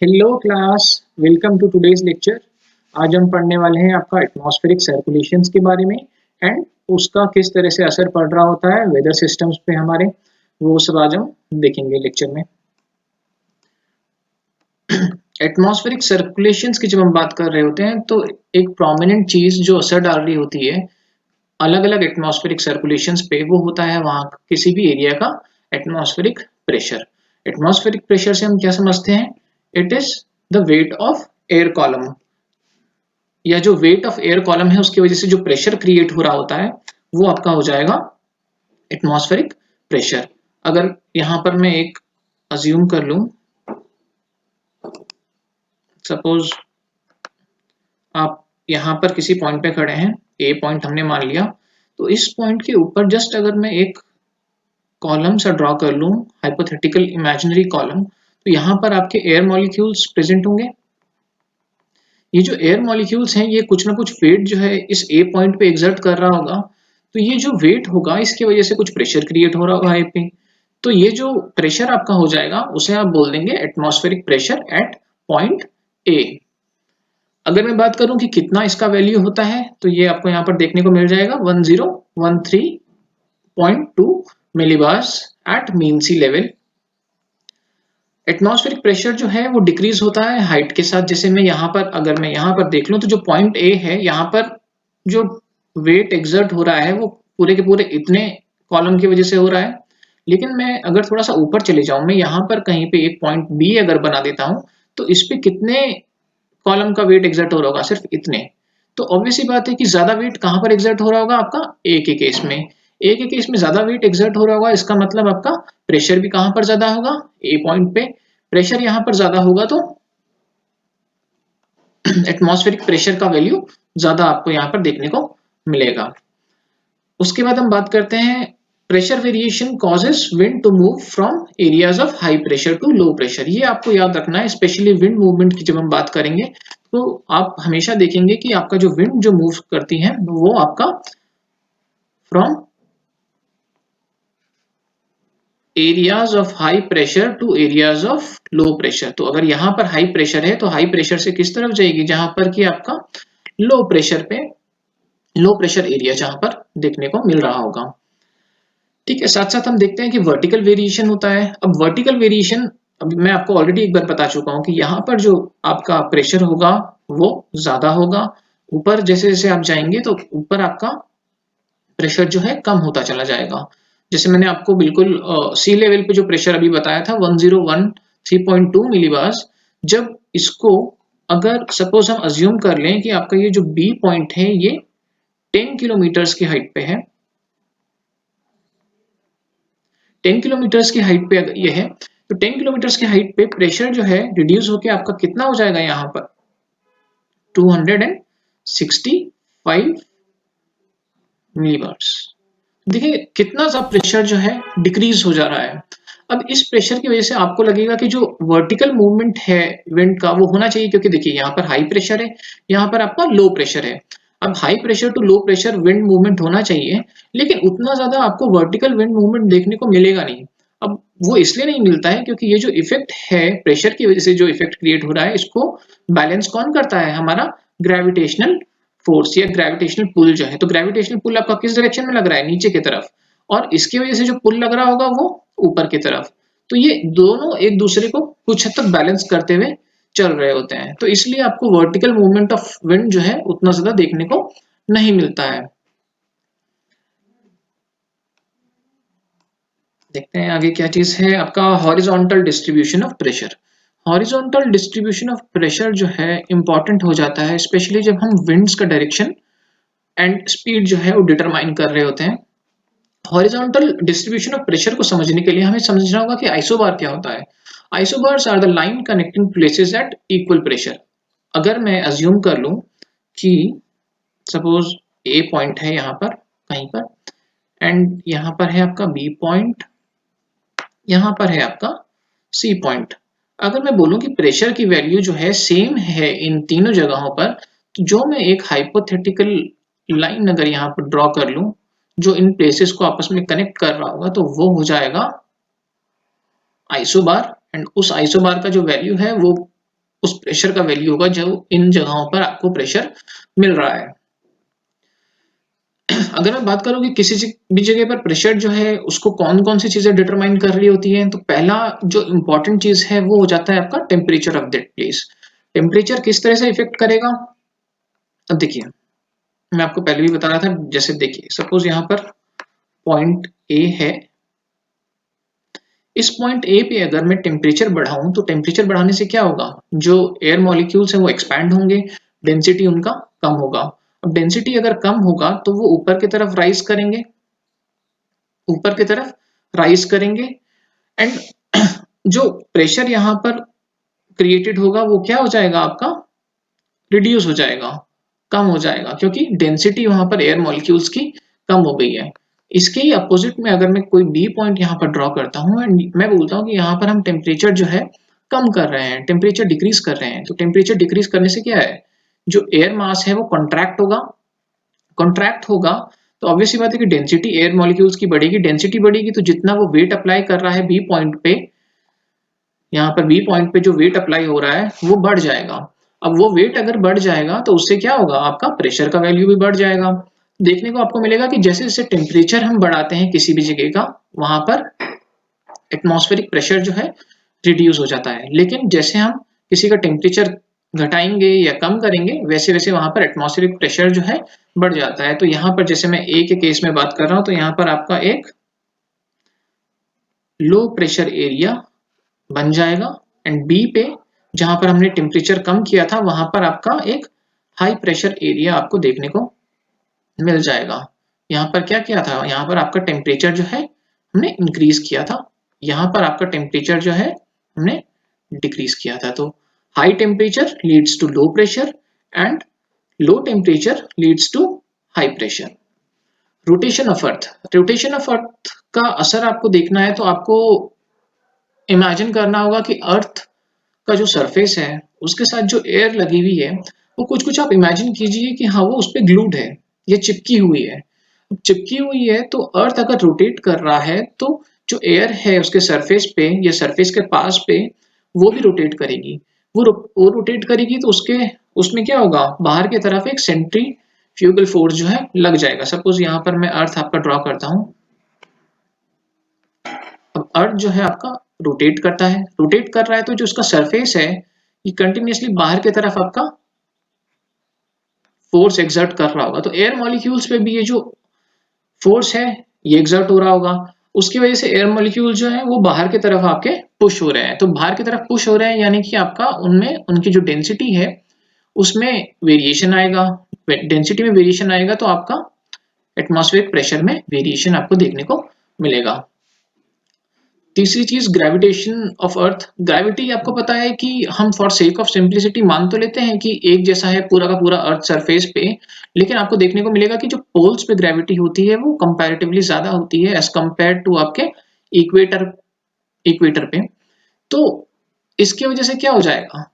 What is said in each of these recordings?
Hello class, welcome to today's lecture. आज हम पढ़ने वाले हैं आपका एटमॉस्फेरिक सर्कुलेशंस के बारे में एंड उसका किस तरह से असर पड़ रहा होता है वेदर सिस्टम्स पे हमारे, वो सब आज हम देखेंगे लेक्चर में। एटमॉस्फेरिक सर्कुलेशंस की जब हम बात कर रहे होते हैं तो एक प्रोमिनेंट चीज जो असर डाल रही होती है अलग अलग एटमॉस्फेरिक सर्कुलेशंस पे, वो होता है वहां किसी भी एरिया का एटमॉस्फेरिक प्रेशर। एटमॉस्फेरिक प्रेशर से हम क्या समझते हैं? It is the weight of air column, या जो वेट ऑफ एयर कॉलम है उसकी वजह से जो प्रेशर क्रिएट हो रहा होता है वो आपका हो जाएगा एटमॉस्फेरिक प्रेशर। अगर यहां पर मैं एक अज्यूम कर लूं, सपोज आप यहां पर किसी पॉइंट पे खड़े हैं, ए पॉइंट हमने मान लिया, तो इस पॉइंट के ऊपर जस्ट अगर मैं एक कॉलम सा ड्रॉ कर लूं, हाइपोथेटिकल इमेजिनरी कॉलम, तो यहाँ पर आपके एयर मॉलिक्यूल्स प्रेजेंट होंगे। ये जो एयर मॉलिक्यूल्स हैं ये कुछ ना कुछ वेट जो है इस ए पॉइंट पे एग्जर्ट कर रहा होगा, तो ये जो वेट होगा इसकी वजह से कुछ प्रेशर क्रिएट हो रहा होगा ए पे, तो ये जो प्रेशर आपका हो जाएगा उसे आप बोल देंगे atmospheric pressure at point A. अगर मैं बात करूं कि कितना इसका वैल्यू होता है, तो ये आपको यहाँ पर देखने को मिल जाएगा 1013.2 मिलीबार्स एट मीन सी लेवल। एटमॉस्फेरिक प्रेशर जो है वो डिक्रीज होता है हाइट के साथ। जैसे मैं यहाँ पर अगर मैं यहाँ पर देख लूं तो जो पॉइंट ए है यहाँ पर जो वेट एग्जर्ट हो रहा है वो पूरे के पूरे इतने कॉलम की वजह से हो रहा है। लेकिन मैं अगर थोड़ा सा ऊपर चले जाऊं, मैं यहाँ पर कहीं पे एक पॉइंट बी अगर बना देता हूं, तो इस पे कितने कॉलम का वेट एग्जर्ट हो रहा होगा? सिर्फ इतने। तो ऑब्वियस सी बात है कि ज्यादा वेट कहां पर एग्जर्ट हो रहा होगा? आपका ए के केस में। ए के केस में ज्यादा वेट एग्जर्ट हो रहा होगा, इसका मतलब आपका प्रेशर भी कहां पर ज्यादा होगा? ए पॉइंट पे। प्रेशर यहां पर ज्यादा होगा तो एटमॉस्फेरिक प्रेशर का वैल्यू ज्यादा आपको यहां पर देखने को मिलेगा। उसके बाद हम बात करते हैं pressure variation causes wind to move from areas of high pressure to low pressure. ये आपको याद रखना है, स्पेशली विंड मूवमेंट की जब हम बात करेंगे तो आप हमेशा देखेंगे कि आपका जो विंड जो मूव करती है वो आपका from areas of high pressure to areas of low pressure. तो अगर यहाँ पर हाई प्रेशर है तो हाई प्रेशर से किस तरफ जाएगी? जहां पर कि आपका लो प्रेशर पे, लो प्रेशर एरिया जहां पर देखने को मिल रहा होगा। ठीक है, साथ साथ हम देखते हैं कि वर्टिकल वेरिएशन होता है। अब वर्टिकल वेरिएशन, अब मैं आपको ऑलरेडी एक बार बता चुका हूं कि यहाँ पर जो आपका प्रेशर होगा वो ज्यादा होगा। ऊपर जैसे जैसे आप जाएंगे तो ऊपर आपका प्रेशर जो है कम होता चला जाएगा। जैसे मैंने आपको बिल्कुल सी लेवल पे जो प्रेशर अभी बताया था 1013.2 मिलीबार्स, जब इसको अगर सपोज हम अज्यूम कर लें कि आपका ये जो बी पॉइंट है ये 10 किलोमीटर्स की हाइट पे है, 10 किलोमीटर्स की हाइट पे अगर ये है, तो 10 किलोमीटर्स की हाइट पे प्रेशर जो है रिड्यूस होकर आपका कितना हो जाएगा? यहाँ पर 265 मिलीबार्स। देखिए कितना सा प्रेशर जो है डिक्रीज हो जा रहा है। अब इस प्रेशर की वजह से आपको लगेगा कि जो वर्टिकल मूवमेंट है विंड का वो होना चाहिए, क्योंकि देखिए यहाँ पर हाई प्रेशर है, यहाँ पर आपका लो प्रेशर है। अब high pressure to low pressure wind movement होना चाहिए, लेकिन उतना ज्यादा आपको वर्टिकल विंड मूवमेंट देखने को मिलेगा नहीं। अब वो इसलिए नहीं मिलता है क्योंकि ये जो इफेक्ट है प्रेशर की वजह से जो इफेक्ट क्रिएट हो रहा है, इसको बैलेंस कौन करता है? हमारा ग्रेविटेशनल फोर्स या ग्रेविटेशनल पुल जो है। तो ग्रेविटेशनल पुल आपका किस डायरेक्शन में लग रहा है? नीचे की तरफ। और इसकी वजह से जो पुल लग रहा होगा वो ऊपर की तरफ। तो ये दोनों एक दूसरे को कुछ हद तक बैलेंस करते हुए चल रहे होते हैं, तो इसलिए आपको वर्टिकल मूवमेंट ऑफ विंड जो है उतना ज्यादा देखने को नहीं मिलता है। देखते हैं आगे क्या चीज है आपका horizontal distribution of pressure. Horizontal distribution of pressure जो है इंपॉर्टेंट हो जाता है, स्पेशली जब हम विंड्स का डायरेक्शन एंड स्पीड जो है वो डिटरमाइन कर रहे होते हैं। हॉरिजॉन्टल डिस्ट्रीब्यूशन ऑफ प्रेशर को समझने के लिए हमें समझना होगा कि आइसोबार क्या होता है। Isobars are the line connecting places at equal pressure. अगर मैं अज्यूम कर लूं कि सपोज ए पॉइंट है यहाँ पर कहीं पर, एंड यहाँ पर है आपका बी पॉइंट, यहाँ पर है आपका सी पॉइंट। अगर मैं बोलूं कि प्रेशर की वैल्यू जो है सेम है इन तीनों जगहों पर, तो जो मैं एक हाइपोथेटिकल लाइन अगर यहाँ पर ड्रॉ कर लूं जो इन प्लेसेस को आपस में कनेक्ट कर रहा होगा, तो वो हो जाएगा आइसोबार। एंड उस आइसोबार का जो वैल्यू है वो उस प्रेशर का वैल्यू होगा जो इन जगहों पर आपको प्रेशर मिल रहा है। अगर मैं बात करूं कि किसी भी जगह पर प्रेशर जो है उसको कौन कौन सी चीजें डिटरमाइन कर रही होती हैं, तो पहला जो इंपॉर्टेंट चीज है वो हो जाता है आपका temperature of that place. Temperature किस तरह से इफेक्ट करेगा, अब देखिए मैं आपको पहले भी बता रहा था, जैसे देखिए सपोज यहाँ पर पॉइंट ए है, इस पॉइंट ए पे अगर मैं टेम्परेचर बढ़ाऊं तो टेम्परेचर बढ़ाने से क्या होगा, जो एयर मॉलिक्यूल्स है वो एक्सपैंड होंगे, डेंसिटी उनका कम होगा। अब डेंसिटी अगर कम होगा तो वो ऊपर की तरफ राइज करेंगे, ऊपर की तरफ राइज करेंगे एंड जो प्रेशर यहाँ पर क्रिएटेड होगा वो क्या हो जाएगा आपका, रिड्यूस हो जाएगा, कम हो जाएगा, क्योंकि डेंसिटी वहां पर एयर मॉलिक्यूल्स की कम हो गई है। इसके ही अपोजिट में अगर मैं कोई बी पॉइंट यहाँ पर ड्रॉ करता हूँ एंड मैं बोलता हूँ कि यहाँ पर हम टेम्परेचर जो है कम कर रहे हैं, टेम्परेचर डिक्रीज कर रहे हैं, तो टेम्परेचर डिक्रीज करने से क्या है, जो एयर मास है वो कॉन्ट्रैक्ट होगा, कॉन्ट्रैक्ट होगा तो ऑब्वियसली बात है कि डेंसिटी एयर मॉलिक्यूल्स की बढ़ेगी, डेंसिटी बढ़ेगी तो जितना वो वेट अप्लाई कर रहा है बी पॉइंट पे, यहाँ पर बी पॉइंट पे जो वेट अप्लाई हो रहा है वो बढ़ जाएगा। अब वो वेट अगर बढ़ जाएगा तो उससे क्या होगा, आपका प्रेशर का वैल्यू भी बढ़ जाएगा। देखने को आपको मिलेगा कि जैसे जैसे टेम्परेचर हम बढ़ाते हैं किसी भी जगह का, वहां पर एटमॉस्फेरिक प्रेशर जो है रिड्यूस हो जाता है, लेकिन जैसे हम किसी का टेम्परेचर घटाएंगे या कम करेंगे वैसे वैसे वहां पर एटमॉस्फेरिक प्रेशर जो है बढ़ जाता है। तो यहाँ पर जैसे मैं ए के केस में बात कर रहा हूँ तो यहाँ पर आपका एक लो प्रेशर एरिया बन जाएगा एंड बी पे जहां पर हमने टेम्परेचर कम किया था वहां पर आपका एक हाई प्रेशर एरिया आपको देखने को मिल जाएगा। यहाँ पर क्या किया था, यहाँ पर आपका टेम्परेचर जो है हमने इंक्रीज किया था, यहाँ पर आपका टेम्परेचर जो है हमने डिक्रीज किया था। तो high temperature leads to low pressure and low temperature leads to high pressure. Rotation of earth, rotation of earth का असर आपको देखना है तो आपको इमेजिन करना होगा कि अर्थ का जो सरफेस है उसके साथ जो एयर लगी हुई है वो कुछ कुछ आप इमेजिन कीजिए कि हाँ वो उस पर ग्लूड है, ये चिपकी हुई है। चिपकी हुई है तो अर्थ अगर रोटेट कर रहा है तो जो एयर है उसके सरफेस पे या सरफेस के पास पे वो भी रोटेट करेगी, वो रोटेट करेगी तो उसके उसमें क्या होगा, बाहर की तरफ एक सेंट्रीफ्यूगल फोर्स जो है लग जाएगा। सपोज यहाँ पर मैं अर्थ आपका ड्रॉ करता हूँ, अब अर्थ जो है आपका रोटेट करता है, रोटेट कर रहा है तो जो उसका सरफेस है ये कंटिन्यूअसली बाहर की तरफ आपका फोर्स एक्सर्ट कर रहा होगा। तो एयर मॉलिक्यूल्स पे भी ये जो फोर्स है ये एक्सर्ट हो रहा होगा, उसकी वजह से एयर मॉलिक्यूल जो है वो बाहर की तरफ आपके पुश हो रहे हैं। तो बाहर की तरफ पुश हो रहे हैं यानी कि आपका उनमें उनकी जो डेंसिटी है उसमें वेरिएशन आएगा, डेंसिटी में वेरिएशन आएगा तो आपका एटमॉस्फेरिक प्रेशर में वेरिएशन आपको देखने को मिलेगा। तीसरी चीज ग्रेविटेशन ऑफ अर्थ। ग्रेविटी आपको पता है कि हम फॉर सेक ऑफ सिंप्लिसिटी मान तो लेते हैं कि एक जैसा है पूरा का पूरा अर्थ सरफेस पे, लेकिन आपको देखने को मिलेगा कि जो पोल्स पे ग्रेविटी होती है वो कंपैरेटिवली ज्यादा होती है एज कंपेयर टू आपके इक्वेटर, इक्वेटर पे। तो इसकी वजह से क्या हो जाएगा,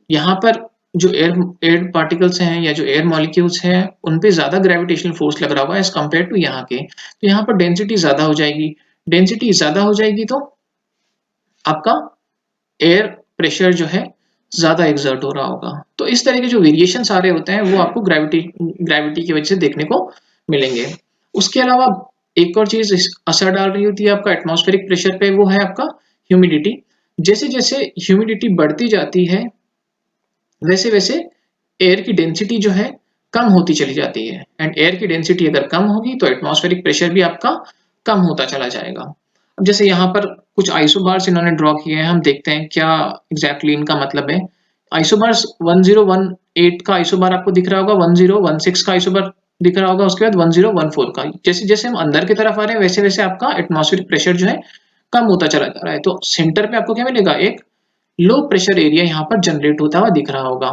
यहाँ पर जो एयर एयर पार्टिकल्स हैं या जो एयर मॉलिक्यूल्स हैं उन पे ज्यादा ग्रेविटेशनल फोर्स लग रहा होगा एज कंपेयर टू यहाँ के, तो यहाँ पर डेंसिटी ज्यादा हो जाएगी, डेंसिटी ज्यादा हो जाएगी तो आपका एयर प्रेशर जो है ज्यादा एक्सर्ट हो रहा होगा। तो इस तरह के जो वेरिएशंस आ रहे होते हैं वो आपको ग्रेविटी की वजह से देखने को मिलेंगे। उसके अलावा एक और चीज असर डाल रही होती है आपका एटमॉस्फेरिक प्रेशर पे, वो है आपका ह्यूमिडिटी। जैसे जैसे ह्यूमिडिटी बढ़ती जाती है वैसे वैसे एयर की डेंसिटी जो है कम होती चली जाती है एंड एयर की डेंसिटी अगर कम होगी तो एटमॉस्फेरिक प्रेशर भी आपका कम होता चला जाएगा। अब जैसे यहाँ पर कुछ आइसोबार्स इन्होंने ड्रॉ किए हैं, हम देखते हैं क्या एग्जैक्टली इनका मतलब है। आइसोबार्स 1018 का आइसोबार आपको दिख रहा होगा, 1016 का आइसोबार दिख रहा होगा, उसके बाद 1014 का। जैसे जैसे हम अंदर की तरफ आ रहे हैं वैसे वैसे आपका एटमॉस्फेरिक प्रेशर जो है कम होता चला जा रहा है। तो सेंटर पे आपको क्या मिलेगा, एक लो प्रेशर एरिया यहाँ पर जनरेट होता हुआ दिख रहा होगा।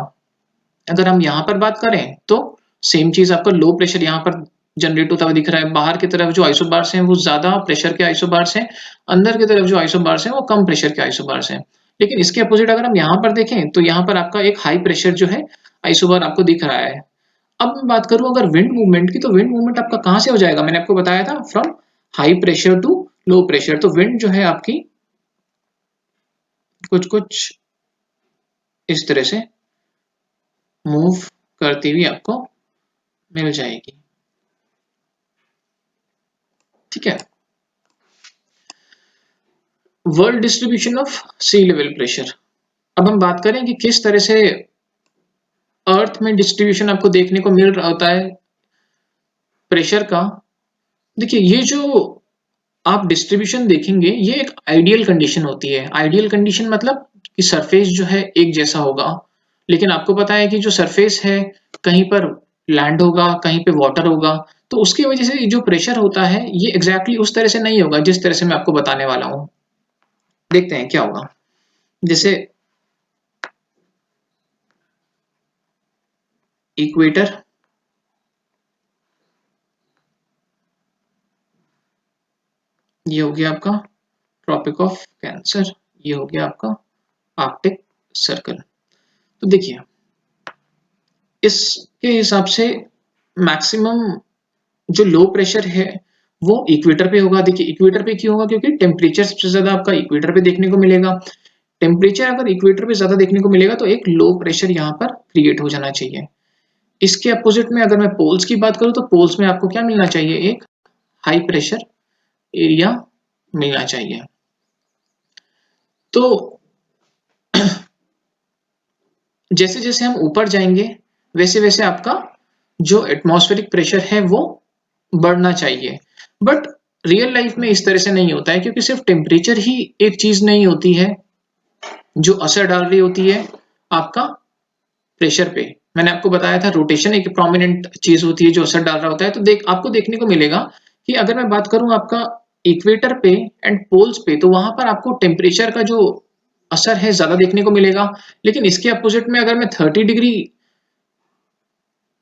अगर हम यहाँ पर बात करें तो सेम चीज आपका लो प्रेशर यहाँ पर जनरेट होता हुआ दिख रहा है। बाहर की तरफ जो आइसोबार्स हैं वो ज्यादा प्रेशर के आइसोबार्स हैं, अंदर की तरफ जो आइसोबार्स हैं वो कम प्रेशर के आइसोबार्स हैं। लेकिन इसके अपोजिट अगर हम यहाँ पर देखें तो यहाँ पर आपका एक हाई प्रेशर जो है आइसोबार आपको दिख रहा है। अब मैं बात करूं अगर विंड मूवमेंट की, तो विंड मूवमेंट आपका कहाँ से हो जाएगा, मैंने आपको बताया था from high pressure to low pressure. तो विंड जो है आपकी कुछ कुछ इस तरह से मूव करती हुई आपको मिल जाएगी। ठीक है। World distribution of sea level pressure. अब हम बात करें कि किस तरह से अर्थ में डिस्ट्रीब्यूशन आपको देखने को मिल रहा होता है प्रेशर का। देखिए, ये जो आप डिस्ट्रीब्यूशन देखेंगे ये एक आइडियल कंडीशन होती है। आइडियल कंडीशन मतलब कि सरफेस जो है एक जैसा होगा, लेकिन आपको पता है कि जो सरफेस है कहीं पर लैंड होगा, कहीं पे वाटर होगा, तो उसकी वजह से जो प्रेशर होता है ये एग्जैक्टली उस तरह से नहीं होगा जिस तरह से मैं आपको बताने वाला हूं। देखते हैं क्या होगा। जैसे इक्वेटर, ये हो गया आपका ट्रॉपिक ऑफ कैंसर, ये हो गया आपका आर्कटिक सर्कल। तो देखिए, इसके हिसाब से मैक्सिमम जो लो प्रेशर है वो इक्वेटर पे होगा। देखिए, इक्वेटर पे क्यों होगा? क्योंकि टेम्परेचर सबसे ज्यादा आपका इक्वेटर पे देखने को मिलेगा। टेम्परेचर अगर इक्वेटर पे ज्यादा देखने को मिलेगा तो एक लो प्रेशर यहाँ पर क्रिएट हो जाना चाहिए। इसके अपोजिट में अगर मैं पोल्स की बात करूं तो पोल्स में आपको क्या मिलना चाहिए? एक हाई प्रेशर एरिया मिलना चाहिए। तो जैसे जैसे हम ऊपर जाएंगे वैसे वैसे आपका जो एटमॉस्फेरिक प्रेशर है वो बढ़ना चाहिए। बट रियल लाइफ में इस तरह से नहीं होता है, क्योंकि सिर्फ टेम्परेचर ही एक चीज नहीं होती है जो असर डाल रही होती है आपका प्रेशर पे। मैंने आपको बताया था रोटेशन एक प्रोमिनेंट चीज होती है जो असर डाल रहा होता है। तो आपको देखने को मिलेगा कि अगर मैं बात करूं आपका इक्वेटर पे एंड पोल्स पे, तो वहां पर आपको टेम्परेचर का जो असर है ज्यादा देखने को मिलेगा। लेकिन इसके अपोजिट में अगर मैं 30 degree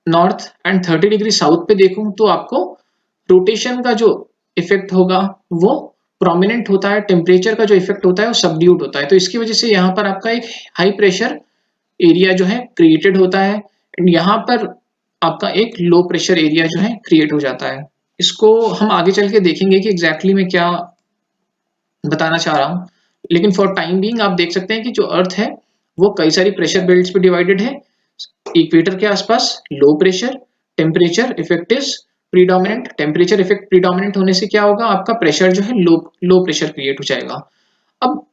north and 30 degree south पे देखूं तो आपको रोटेशन का जो इफेक्ट होगा वो प्रोमिनेंट होता है, टेम्परेचर का जो इफेक्ट होता है वो सबड्यूट होता है। तो इसकी वजह से यहाँ पर आपका एक हाई प्रेशर एरिया जो है क्रिएटेड होता है एंड यहाँ पर आपका एक लो प्रेशर एरिया जो है क्रिएट हो जाता है। इसको हम आगे चल के देखेंगे कि एग्जैक्टली मैं क्या बताना चाह रहा हूँ, लेकिन फॉर टाइम बीइंग आप देख सकते हैं कि जो अर्थ है वो कई सारी प्रेशर बेल्ट्स पे डिवाइडेड है। इक्वेटर के आसपास low pressure, temperature effect is predominant. Temperature effect predominant होने से क्या होगा? आपका प्रेशर जो है लो प्रेशर क्रिएट हो जाएगा। अब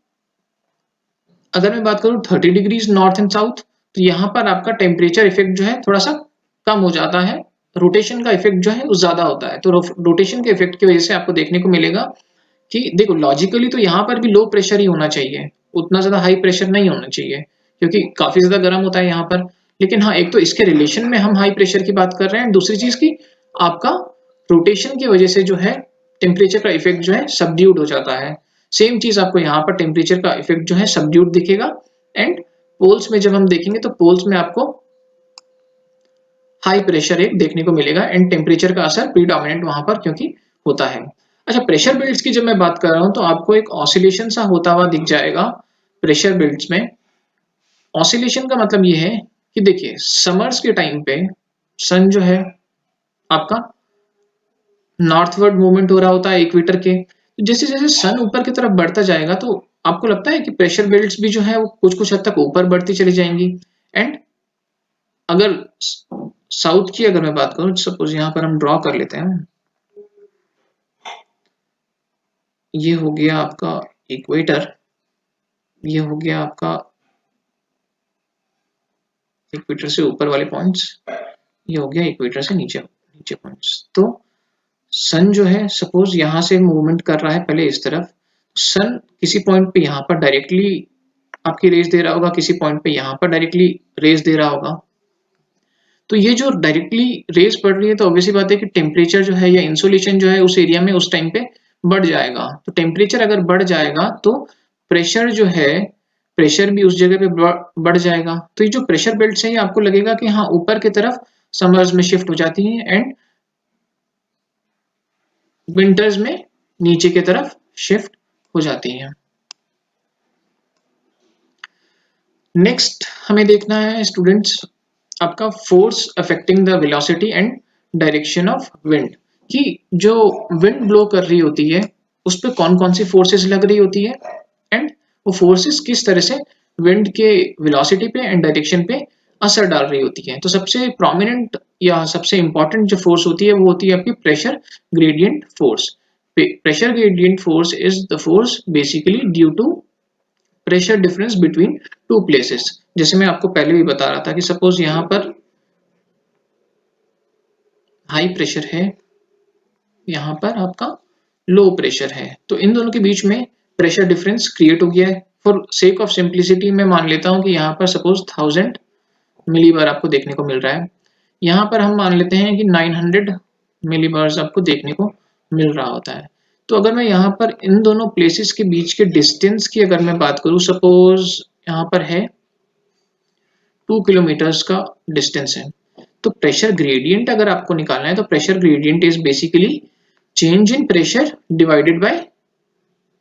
अगर मैं बात करूं 30 डिग्रीज नॉर्थ एंड साउथ, तो यहाँ पर आपका टेम्परेचर इफेक्ट जो है थोड़ा सा कम हो जाता है, रोटेशन का इफेक्ट जो है वो ज्यादा होता है। तो रोटेशन के इफेक्ट की वजह से आपको देखने को मिलेगा कि देखो लॉजिकली तो यहाँ पर भी लो प्रेशर ही होना चाहिए, उतना ज्यादा हाई प्रेशर नहीं होना चाहिए, क्योंकि काफी ज्यादा गर्म होता है यहाँ पर। लेकिन हाँ, एक तो इसके रिलेशन में हम हाई प्रेशर की बात कर रहे हैं, दूसरी चीज की आपका रोटेशन की वजह से जो है टेम्परेचर का इफेक्ट जो है सबड्यूड हो जाता है। सेम चीज आपको यहाँ पर टेम्परेचर का इफेक्ट जो है सबड्यूड दिखेगा। एंड पोल्स में जब हम देखेंगे तो पोल्स में आपको हाई प्रेशर एक देखने को मिलेगा एंड टेम्परेचर का असर प्रीडोमिनेंट वहां पर क्योंकि होता है। अच्छा, प्रेशर बेल्ट्स की जब मैं बात कर रहा हूं तो आपको एक ऑसिलेशन सा होता हुआ दिख जाएगा प्रेशर बेल्ट्स में। ऑसिलेशन का मतलब ये है कि देखिए, समर्स के टाइम पे सन जो है आपका नॉर्थवर्ड मूवमेंट हो रहा होता है इक्वेटर के। जैसे जैसे सन ऊपर की तरफ बढ़ता जाएगा तो आपको लगता है कि प्रेशर बेल्ट्स भी जो है वो कुछ कुछ हद तक ऊपर बढ़ती चली जाएंगी। एंड अगर साउथ की अगर मैं बात करूं, सपोज यहां पर हम ड्रॉ कर लेते हैं, ये हो गया आपका इक्वेटर, ये हो गया आपका इक्वेटर से ऊपर वाले पॉइंट्स, ये हो गया इक्वेटर से नीचे नीचे पॉइंट्स। तो सन जो है सपोज यहां से मूवमेंट कर रहा है पहले इस तरफ, सन किसी पॉइंट पे यहाँ पर डायरेक्टली आपकी रेस दे रहा होगा, किसी पॉइंट पे यहाँ पर डायरेक्टली रेस दे रहा होगा। तो ये जो डायरेक्टली रेस पड़ रही है तो ऑब्वियसली बात है कि टेम्परेचर जो है या इंसोलेशन जो है उस एरिया में उस टाइम पे बढ़ जाएगा। तो टेम्परेचर अगर बढ़ जाएगा तो प्रेशर जो है, प्रेशर भी उस जगह पे बढ़ जाएगा। तो ये जो प्रेशर बेल्ट है आपको लगेगा कि हाँ ऊपर की तरफ समर्स में शिफ्ट हो जाती है एंड विंटर्स में नीचे की तरफ शिफ्ट हो जाती है। नेक्स्ट हमें देखना है स्टूडेंट्स आपका force affecting the velocity and direction of wind, कि जो विंड ब्लो कर रही होती है उस पर कौन कौन सी फोर्सेस लग रही होती है एंड वो फोर्सेस किस तरह से विंड के वेलोसिटी पे एंड डायरेक्शन पे असर डाल रही होती है। तो सबसे प्रोमिनेंट या सबसे इंपॉर्टेंट जो फोर्स होती है वो होती है आपकी pressure gradient force. Pressure gradient force is the force basically due to pressure difference between two places. जैसे मैं आपको पहले भी बता रहा था कि सपोज यहाँ पर हाई प्रेशर है, यहाँ पर आपका लो प्रेशर है, तो इन दोनों के बीच में प्रेशर डिफरेंस क्रिएट हो गया है। फॉर सेक ऑफ सिंप्लिसिटी मैं मान लेता हूँ कि यहाँ पर सपोज 1000 मिलीबार आपको देखने को मिल रहा है, यहाँ पर हम मान लेते हैं कि 900 मिलीबार्स आपको देखने को मिल रहा होता है। तो अगर मैं यहाँ पर इन दोनों प्लेसेस के बीच के डिस्टेंस की अगर मैं बात करूँ, सपोज यहाँ पर है 2 किलोमीटर्स का डिस्टेंस है, तो प्रेशर ग्रेडियंट अगर आपको निकालना है तो pressure gradient is basically change in pressure divided by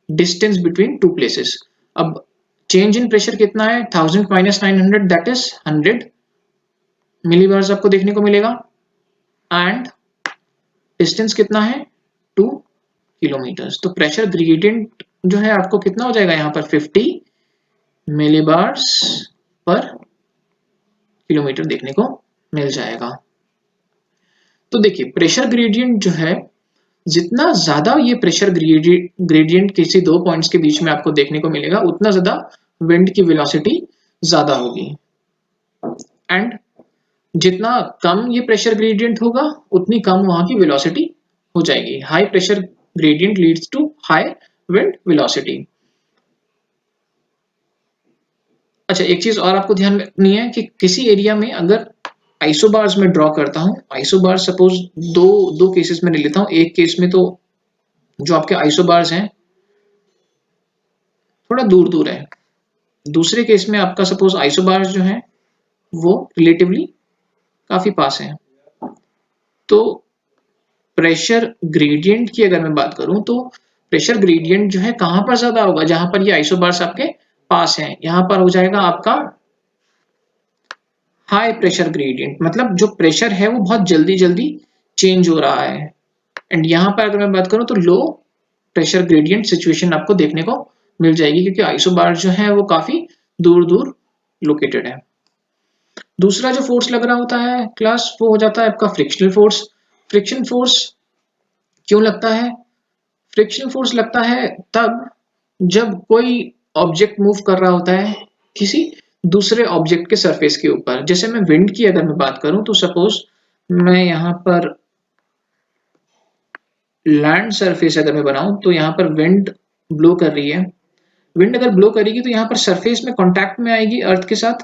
distance between two places. अब चेंज इन प्रेशर कितना है, 1000 माइनस 900 दैट इज 100 मिलीबार्स आपको देखने को मिलेगा, एंड डिस्टेंस कितना है 2 किलोमीटर्स। तो प्रेशर ग्रेडियंट जो है आपको कितना हो जाएगा यहाँ पर 50 मिलीबार्स पर किलोमीटर देखने को मिल जाएगा। तो देखिए प्रेशर ग्रेडियंट जो है, जितना ज्यादा ये प्रेशर ग्रेडियंट किसी दो पॉइंट्स के बीच में आपको देखने को मिलेगा उतना ज्यादा विंड की वेलोसिटी ज्यादा होगी, एंड जितना कम ये प्रेशर ग्रेडियंट होगा उतनी कम वहां की वेलोसिटी हो जाएगी। High pressure gradient leads to high wind velocity. अच्छा, एक चीज और आपको ध्यान रखनी है कि किसी एरिया में अगर आइसोबार्स में ड्रॉ करता हूं, आइसोबार सपोज दो केसेस में ले लेता हूं। एक केस में तो जो आपके आइसोबार्स हैं थोड़ा दूर दूर है, दूसरे केस में आपका सपोज आइसोबार्स जो है वो रिलेटिवली काफी पास है। तो प्रेशर ग्रेडियंट की अगर मैं बात करूं तो प्रेशर ग्रेडियंट जो है कहां पर ज्यादा होगा, जहां पर ये आइसोबार्स आपके पास है, यहां पर हो जाएगा आपका हाई प्रेशर ग्रेडियंट, मतलब जो प्रेशर है वो बहुत जल्दी जल्दी चेंज हो रहा है। एंड यहाँ पर अगर मैं बात करूं तो लो प्रेशर ग्रेडियंट सिचुएशन आपको देखने को मिल जाएगी, क्योंकि आइसोबार जो है वो काफी दूर दूर लोकेटेड है। दूसरा जो फोर्स लग रहा होता है क्लास, वो हो जाता है आपका फ्रिक्शनल फोर्स। फ्रिक्शन फोर्स क्यों लगता है? फ्रिक्शनल फोर्स लगता है तब जब कोई ऑब्जेक्ट मूव कर रहा होता है किसी दूसरे ऑब्जेक्ट के सरफेस के ऊपर। जैसे मैं विंड की अगर मैं बात करूं तो सपोज मैं यहाँ पर लैंड सरफेस अगर मैं बनाऊं तो यहाँ पर विंड ब्लो कर रही है, विंड अगर ब्लो करेगी तो यहाँ पर सरफेस में कांटेक्ट में आएगी अर्थ के साथ,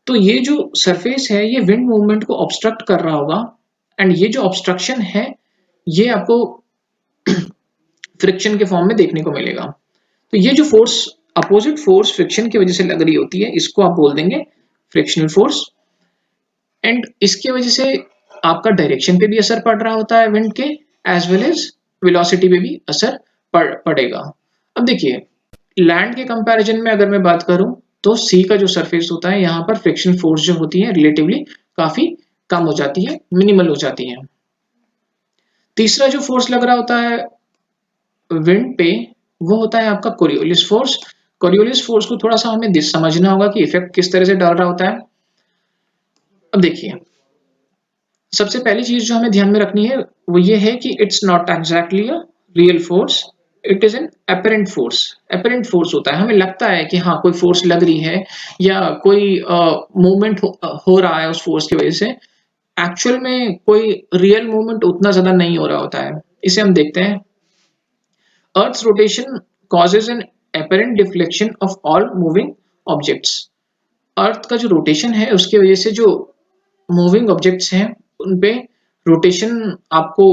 तो ये जो सरफेस है ये विंड मूवमेंट को ऑब्स्ट्रक्ट कर रहा होगा, एंड ये जो ऑब्स्ट्रक्शन है ये आपको फ्रिक्शन के फॉर्म में देखने को मिलेगा। तो ये जो फोर्स, अपोजिट फोर्स फ्रिक्शन की वजह से लग रही होती है, इसको आप बोल देंगे फ्रिक्शनल फोर्स, एंड इसकी वजह से आपका डायरेक्शन पे भी असर पड़ रहा होता है विंड के, एज वेल एज वेलोसिटी पे भी असर पड़ेगा। अब देखिए लैंड के कंपैरिजन में अगर मैं बात करूं तो सी का जो सरफेस होता है यहाँ पर फ्रिक्शन फोर्स जो होती है रिलेटिवली काफी कम हो जाती है, मिनिमल हो जाती है। तीसरा जो फोर्स लग रहा होता है विंड पे वो होता है आपका कोरियोलिस फोर्स। कोरियोलिस फोर्स को थोड़ा सा हमें समझना होगा कि इफेक्ट किस तरह से डाल रहा होता है। अब देखिए सबसे पहली चीज जो हमें ध्यान में रखनी है वो ये है कि it's not exactly a real force, it is an apparent force. Apparent force होता है, हमें लगता है कि हाँ कोई फोर्स लग रही है या कोई मूवमेंट हो रहा है उस फोर्स की वजह से, एक्चुअल में कोई रियल मूवमेंट उतना ज्यादा नहीं हो रहा होता है। इसे हम देखते हैं, Earth's rotation causes an apparent deflection of all moving objects। अर्थ का जो रोटेशन है उसकी वजह से जो मूविंग ऑब्जेक्ट्स हैं उन पे रोटेशन आपको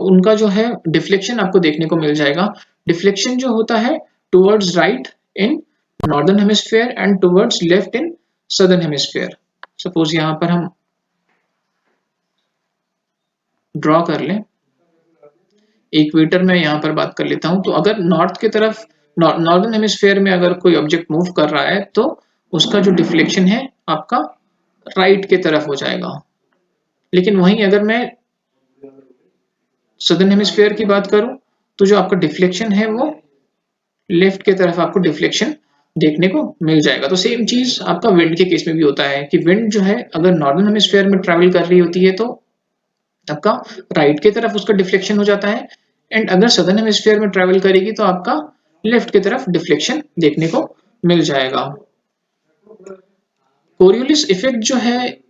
उनका जो है डिफ्लेक्शन आपको देखने को मिल जाएगा। डिफ्लेक्शन जो होता है towards right in northern hemisphere and towards left in southern hemisphere. Suppose यहाँ पर हम ड्रॉ कर लें, इक्वेटर में यहाँ पर बात कर लेता हूं, तो अगर नॉर्थ की तरफ नॉर्दर्न हेमिस्फीयर में अगर कोई ऑब्जेक्ट मूव कर रहा है तो उसका जो डिफ्लेक्शन है आपका राइट की तरफ हो जाएगा। लेकिन वहीं अगर मैं सदर्न हेमिस्फीयर की बात करूं तो जो आपका डिफ्लेक्शन है वो लेफ्ट की तरफ आपको डिफ्लेक्शन देखने को मिल जाएगा। तो सेम चीज आपका विंड के केस में भी होता है कि विंड जो है अगर नॉर्दर्न हेमिस्फीयर में ट्रैवल कर रही होती है तो आपका राइट की तरफ उसका डिफ्लेक्शन हो जाता है, एंड अगर सदर्न हेमिस्फीयर में ट्रैवल करेगी तो आपका लेफ्ट की तरफ डिफ्लेक्शन देखने को मिल जाएगा। कोरियोलिस इफेक्ट जो है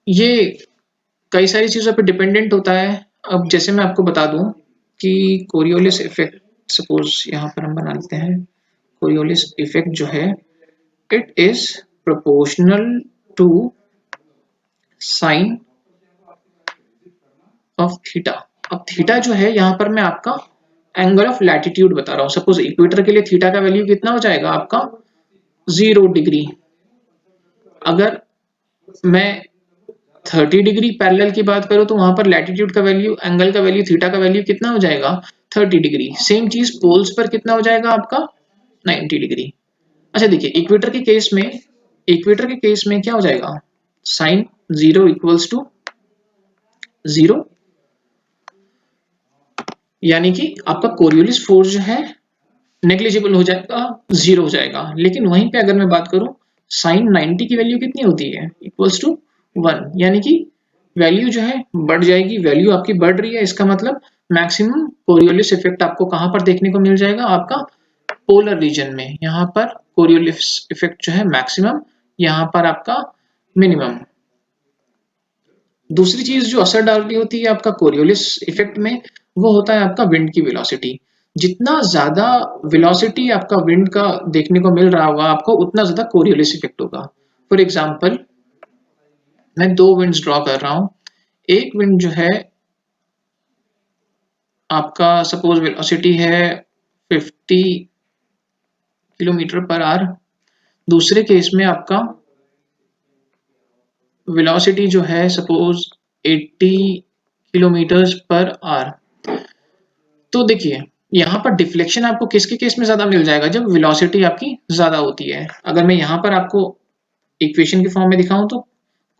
ये कई सारी चीजों पर डिपेंडेंट होता है। अब जैसे मैं आपको बता दूं कि कोरियोलिस इफेक्ट, सपोज यहाँ पर हम बना लेते हैं, कोरियोलिस इफेक्ट जो है it is proportional to sine of theta. अब थीटा जो है यहाँ पर मैं आपका एंगल ऑफ लैटिट्यूड बता रहा हूँ। सपोज इक्वेटर के लिए थीटा का वैल्यू कितना हो जाएगा आपका 0 डिग्री। अगर मैं 30 डिग्री पैरेलल की बात करूं तो वहां पर लैटिट्यूड का वैल्यू, एंगल का वैल्यू, थीटा का वैल्यू कितना हो जाएगा 30 डिग्री। सेम चीज पोल्स पर कितना हो जाएगा आपका 90 डिग्री। अच्छा देखिए इक्वेटर के केस में, इक्वेटर के केस में क्या हो जाएगा साइन 0 इक्वल्स टू 0, यानी कि आपका कोरियोलिस फोर्स जो है नेग्लिजिबल हो जाएगा, 0 हो जाएगा। लेकिन वहीं पे अगर मैं बात करूं साइन 90 की वैल्यू कितनी होती है इक्वल्स टू 1, यानी कि वैल्यू जो है बढ़ जाएगी। वैल्यू आपकी बढ़ रही है, इसका मतलब मैक्सिमम कोरियोलिस इफेक्ट आपको कहां पर देखने को मिल जाएगा आपका पोलर रीजन में। यहाँ पर कोरियोलिस इफेक्ट जो है मैक्सिमम, यहाँ पर आपका मिनिमम। दूसरी चीज जो असर डाल रही होती है आपका कोरियोलिस इफेक्ट में वो होता है आपका विंड की वेलोसिटी। जितना ज्यादा वेलोसिटी आपका विंड का देखने को मिल रहा होगा आपको, उतना ज्यादा कोरियोलिस इफेक्ट होगा। फॉर एग्जांपल मैं दो विंड्स ड्रॉ कर रहा हूं। एक विंड जो है आपका सपोज वेलोसिटी है 50 किलोमीटर पर आवर, दूसरे केस में आपका वेलोसिटी जो है सपोज 80 किलोमीटर पर आवर। तो देखिए यहाँ पर डिफ्लेक्शन आपको किसके केस में ज्यादा मिल जाएगा, जब वेलोसिटी आपकी ज्यादा होती है। अगर मैं यहाँ पर आपको इक्वेशन के फॉर्म में दिखाऊं तो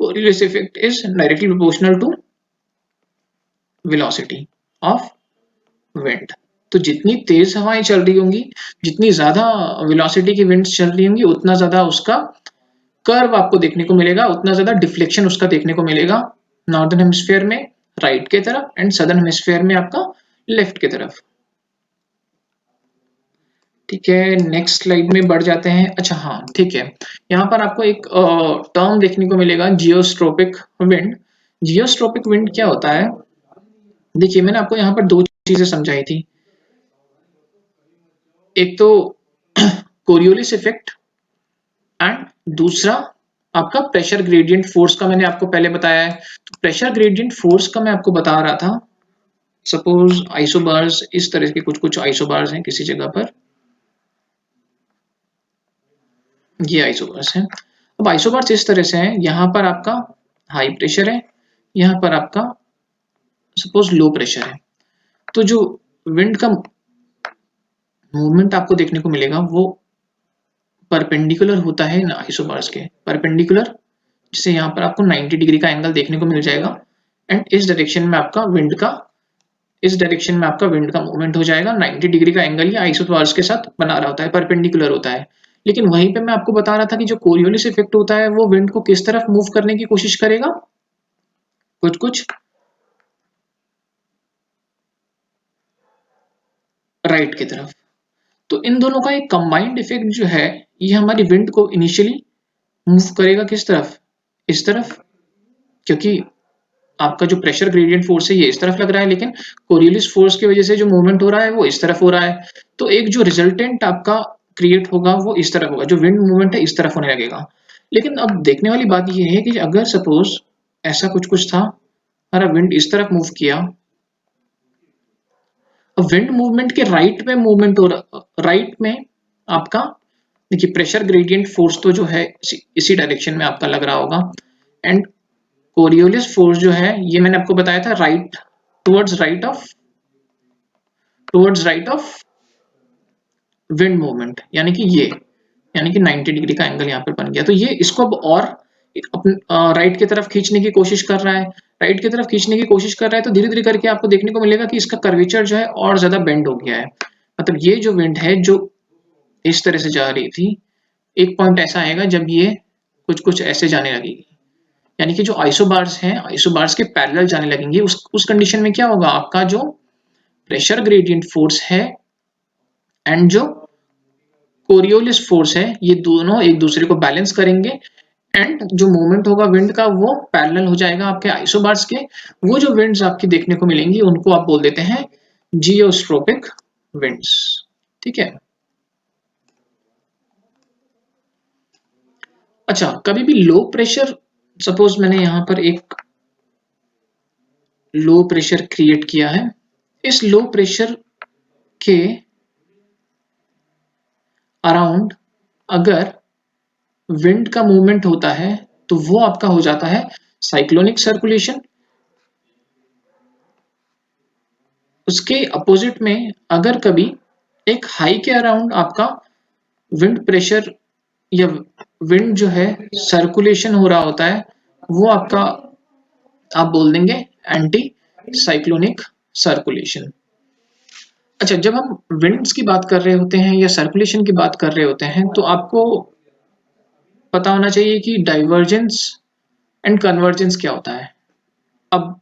Coriolis effect is directly proportional to velocity of wind. तो जितनी तेज हवाएं चल रही होंगी, जितनी ज्यादा वेलोसिटी की विंड्स चल रही होंगी, उतना ज्यादा उसका कर्व आपको देखने को मिलेगा, उतना ज्यादा डिफ्लेक्शन उसका देखने को मिलेगा नॉर्दर्न हेमिस्फीयर में राइट के तरफ एंड सदर्न हेमिस्फीयर में आपका लेफ्ट की तरफ। ठीक है, नेक्स्ट स्लाइड में बढ़ जाते हैं। अच्छा हाँ ठीक है, यहाँ पर आपको एक टर्म देखने को मिलेगा जियोस्ट्रोपिक विंड। जियोस्ट्रोपिक विंड क्या होता है, देखिए मैंने आपको यहाँ पर दो चीजें समझाई थी। एक तो कोरियोलिस इफेक्ट एंड दूसरा आपका प्रेशर ग्रेडियंट फोर्स का मैंने आपको पहले बताया है। तो प्रेशर ग्रेडियंट फोर्स का मैं आपको बता रहा था, सपोज आइसोबार्स, इस तरह के कुछ कुछ आइसोबार्स हैं किसी जगह पर, ये आइसोबार्स हैं। अब आइसोबार्स इस तरह से हैं, यहाँ पर आपका हाई प्रेशर है, यहाँ पर आपका सपोज लो प्रेशर है। तो जो विंड का मूवमेंट आपको देखने को मिलेगा वो परपेंडिकुलर होता है ना आइसोबार्स के, परपेंडिकुलर, जिससे यहाँ पर आपको 90 डिग्री का एंगल देखने को मिल जाएगा एंड इस डायरेक्शन में आपका विंड का, इस डायरेक्शन में आपका विंड का मूवमेंट हो जाएगा। 90 डिग्री का एंगल ये आइसोबार्स के साथ बना रहा होता है, परपेंडिकुलर होता है। लेकिन वहीं पे मैं आपको बता रहा था कि जो कोरियोलिस इफेक्ट होता है वो विंड को किस तरफ मूव करने की कोशिश करेगा, कुछ कुछ राइट की तरफ। तो इन दोनों का एक कंबाइंड इफेक्ट जो है ये हमारी विंड को इनिशियली मूव करेगा किस तरफ, इस तरफ, क्योंकि आपका जो प्रेशर ग्रेडियंट फोर्स है ये इस तरफ लग रहा है, लेकिन कोरियोलिस फोर्स की वजह से जो मूवमेंट हो रहा है वो इस तरफ हो रहा है। तो एक जो रिजल्टेंट आपका क्रिएट होगा वो इस तरफ होगा, जो विंड मूवमेंट है इस तरफ होने लगेगा। लेकिन अब देखने वाली बात ये है कि अगर सपोज ऐसा कुछ कुछ था, हमारा विंड इस तरफ मूव किया, अब विंड मूवमेंट के राइट में मूवमेंट हो रहा, राइट में आपका देखिए प्रेशर ग्रेडियंट फोर्स तो जो है इसी डायरेक्शन में आपका लग रहा होगा, एंड कोरियोलिस फोर्स जो है ये मैंने आपको बताया था right towards right of wind movement, यानी कि ये, यानी कि 90 डिग्री का एंगल यहाँ पर बन गया। तो ये इसको अब और अपने राइट की तरफ खींचने की कोशिश कर रहा है, राइट की तरफ खींचने की कोशिश कर रहा है। तो धीरे धीरे करके आपको देखने को मिलेगा कि इसका कर्वेचर जो है और ज्यादा बेंड हो गया है। मतलब ये जो विंड है जो इस तरह से जा रही थी, एक पॉइंट ऐसा आएगा जब ये कुछ कुछ ऐसे जाने लगेगी, यानी कि जो आइसोबार्स हैं, आइसोबार्स के पैरेलल जाने लगेंगे। उस कंडीशन में क्या होगा, आपका जो प्रेशर ग्रेडियंट फोर्स है एंड जो कोरियोलिस फोर्स है, ये दोनों एक दूसरे को बैलेंस करेंगे एंड जो मूवमेंट होगा विंड का वो पैरेलल हो जाएगा आपके आइसोबार्स के। वो जो विंड्स आपकी देखने को मिलेंगी उनको आप बोल देते हैं जियोस्ट्रोपिक विंड्स। ठीक है। अच्छा, कभी भी लो प्रेशर, सपोज मैंने यहां पर एक लो प्रेशर क्रिएट किया है, इस लो प्रेशर के अराउंड अगर विंड का मूवमेंट होता है तो वो आपका हो जाता है साइक्लोनिक सर्कुलेशन। उसके अपोजिट में अगर कभी एक हाई के अराउंड आपका विंड प्रेशर या विंड जो है सर्कुलेशन हो रहा होता है, वो आपका आप बोल देंगे एंटी साइक्लोनिक सर्कुलेशन। अच्छा, जब हम विंड्स की बात कर रहे होते हैं या सर्कुलेशन की बात कर रहे होते हैं तो आपको पता होना चाहिए कि डाइवर्जेंस एंड कन्वर्जेंस क्या होता है। अब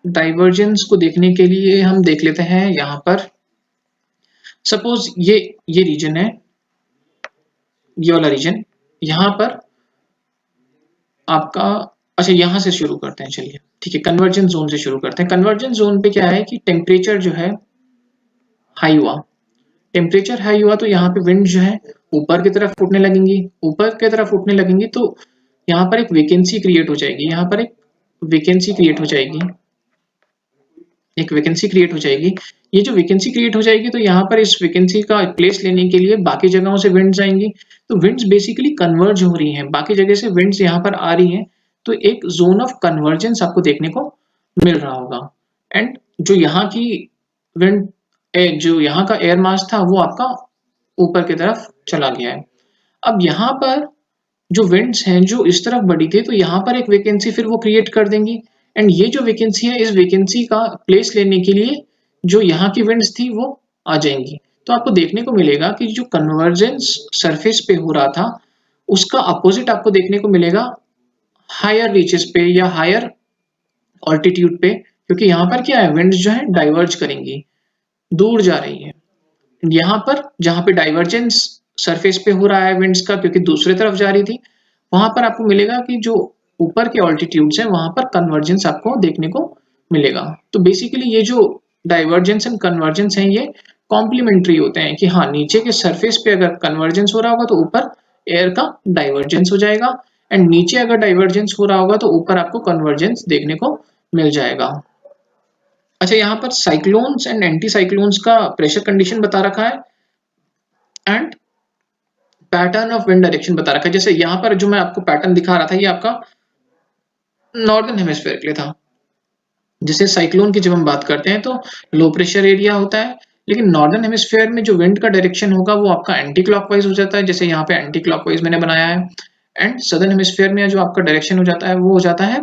डाइवर्जेंस को देखने के लिए हम देख लेते हैं यहाँ पर, सपोज ये रीजन है, ये वाला रीजन, यहाँ पर आपका, अच्छा यहाँ से शुरू करते हैं, चलिए ठीक है, कन्वर्जेंस जोन से शुरू करते हैं। कन्वर्जेंस जोन पे क्या है कि टेम्परेचर जो है हाई हुआ, टेम्परेचर हाई हुआ तो यहाँ पे विंड जो है ऊपर की तरफ उठने लगेंगी, ऊपर की तरफ उठने लगेंगी तो यहाँ पर एक वैकेंसी क्रिएट हो जाएगी, यहाँ पर एक वैकेंसी क्रिएट हो जाएगी, एक वैकेंसी क्रिएट हो जाएगी। ये जो वैकेंसी क्रिएट हो जाएगी तो यहाँ पर इस वैकेंसी का प्लेस लेने के लिए बाकी जगहों से विंड्स आएंगी, तो विंड्स बेसिकली कन्वर्ज हो रही हैं, बाकी जगह से विंड्स यहाँ पर आ रही हैं, तो एक जोन ऑफ कन्वर्जेंस आपको देखने को मिल रहा होगा। एंड जो यहाँ की विंड, जो यहाँ का एयर मास था वो आपका ऊपर की तरफ चला गया है। अब यहाँ पर जो विंड्स हैं जो इस तरफ बढ़ी थी तो यहाँ पर एक वैकेंसी फिर वो क्रिएट कर देंगी, एंड ये जो वैकेंसी है इस वैकेंसी का प्लेस लेने के लिए जो यहाँ की विंड्स थी वो आ जाएंगी। तो आपको देखने को मिलेगा कि जो कन्वर्जेंस सरफेस पे हो रहा था उसका अपोजिट आपको देखने को मिलेगा हायर रीचेस पे या हायर ऑल्टीट्यूड पे, क्योंकि यहाँ पर क्या है, विंड्स जो है डाइवर्ज करेंगी, दूर जा रही है। यहाँ पर जहाँ पे डाइवर्जेंस सरफेस पे हो रहा है विंड्स का, क्योंकि दूसरी तरफ जा रही थी, वहां पर आपको मिलेगा कि जो ऊपर के ऑल्टीट्यूड्स हैं वहां पर कन्वर्जेंस आपको देखने को मिलेगा। तो बेसिकली ये जो डाइवर्जेंस एंड कन्वर्जेंस हैं ये कॉम्प्लीमेंट्री होते हैं कि हाँ, नीचे के सरफेस पे अगर कन्वर्जेंस हो रहा होगा तो ऊपर एयर का डाइवर्जेंस हो जाएगा, एंड नीचे अगर डाइवर्जेंस हो रहा होगा तो ऊपर आपको कन्वर्जेंस देखने को मिल जाएगा। अच्छा, यहाँ पर साइक्लोन्स एंड एंटी साइक्लोन्स का प्रेशर कंडीशन बता रखा है and pattern of wind direction बता रखा है। जैसे यहाँ पर जो मैं आपको पैटर्न दिखा रहा था ये आपका नॉर्दर्न हेमिस्फीयर के लिए था। जैसे साइक्लोन की जब हम बात करते हैं तो लो प्रेशर एरिया होता है, लेकिन नॉर्दर्न हेमिस्फीयर में जो विंड का डायरेक्शन होगा वो आपका एंटी क्लॉकवाइज हो जाता है, जैसे यहाँ पे एंटी क्लॉकवाइज मैंने बनाया है। एंड सदर्न हेमिस्फीयर में जो आपका डायरेक्शन हो जाता है वो हो जाता है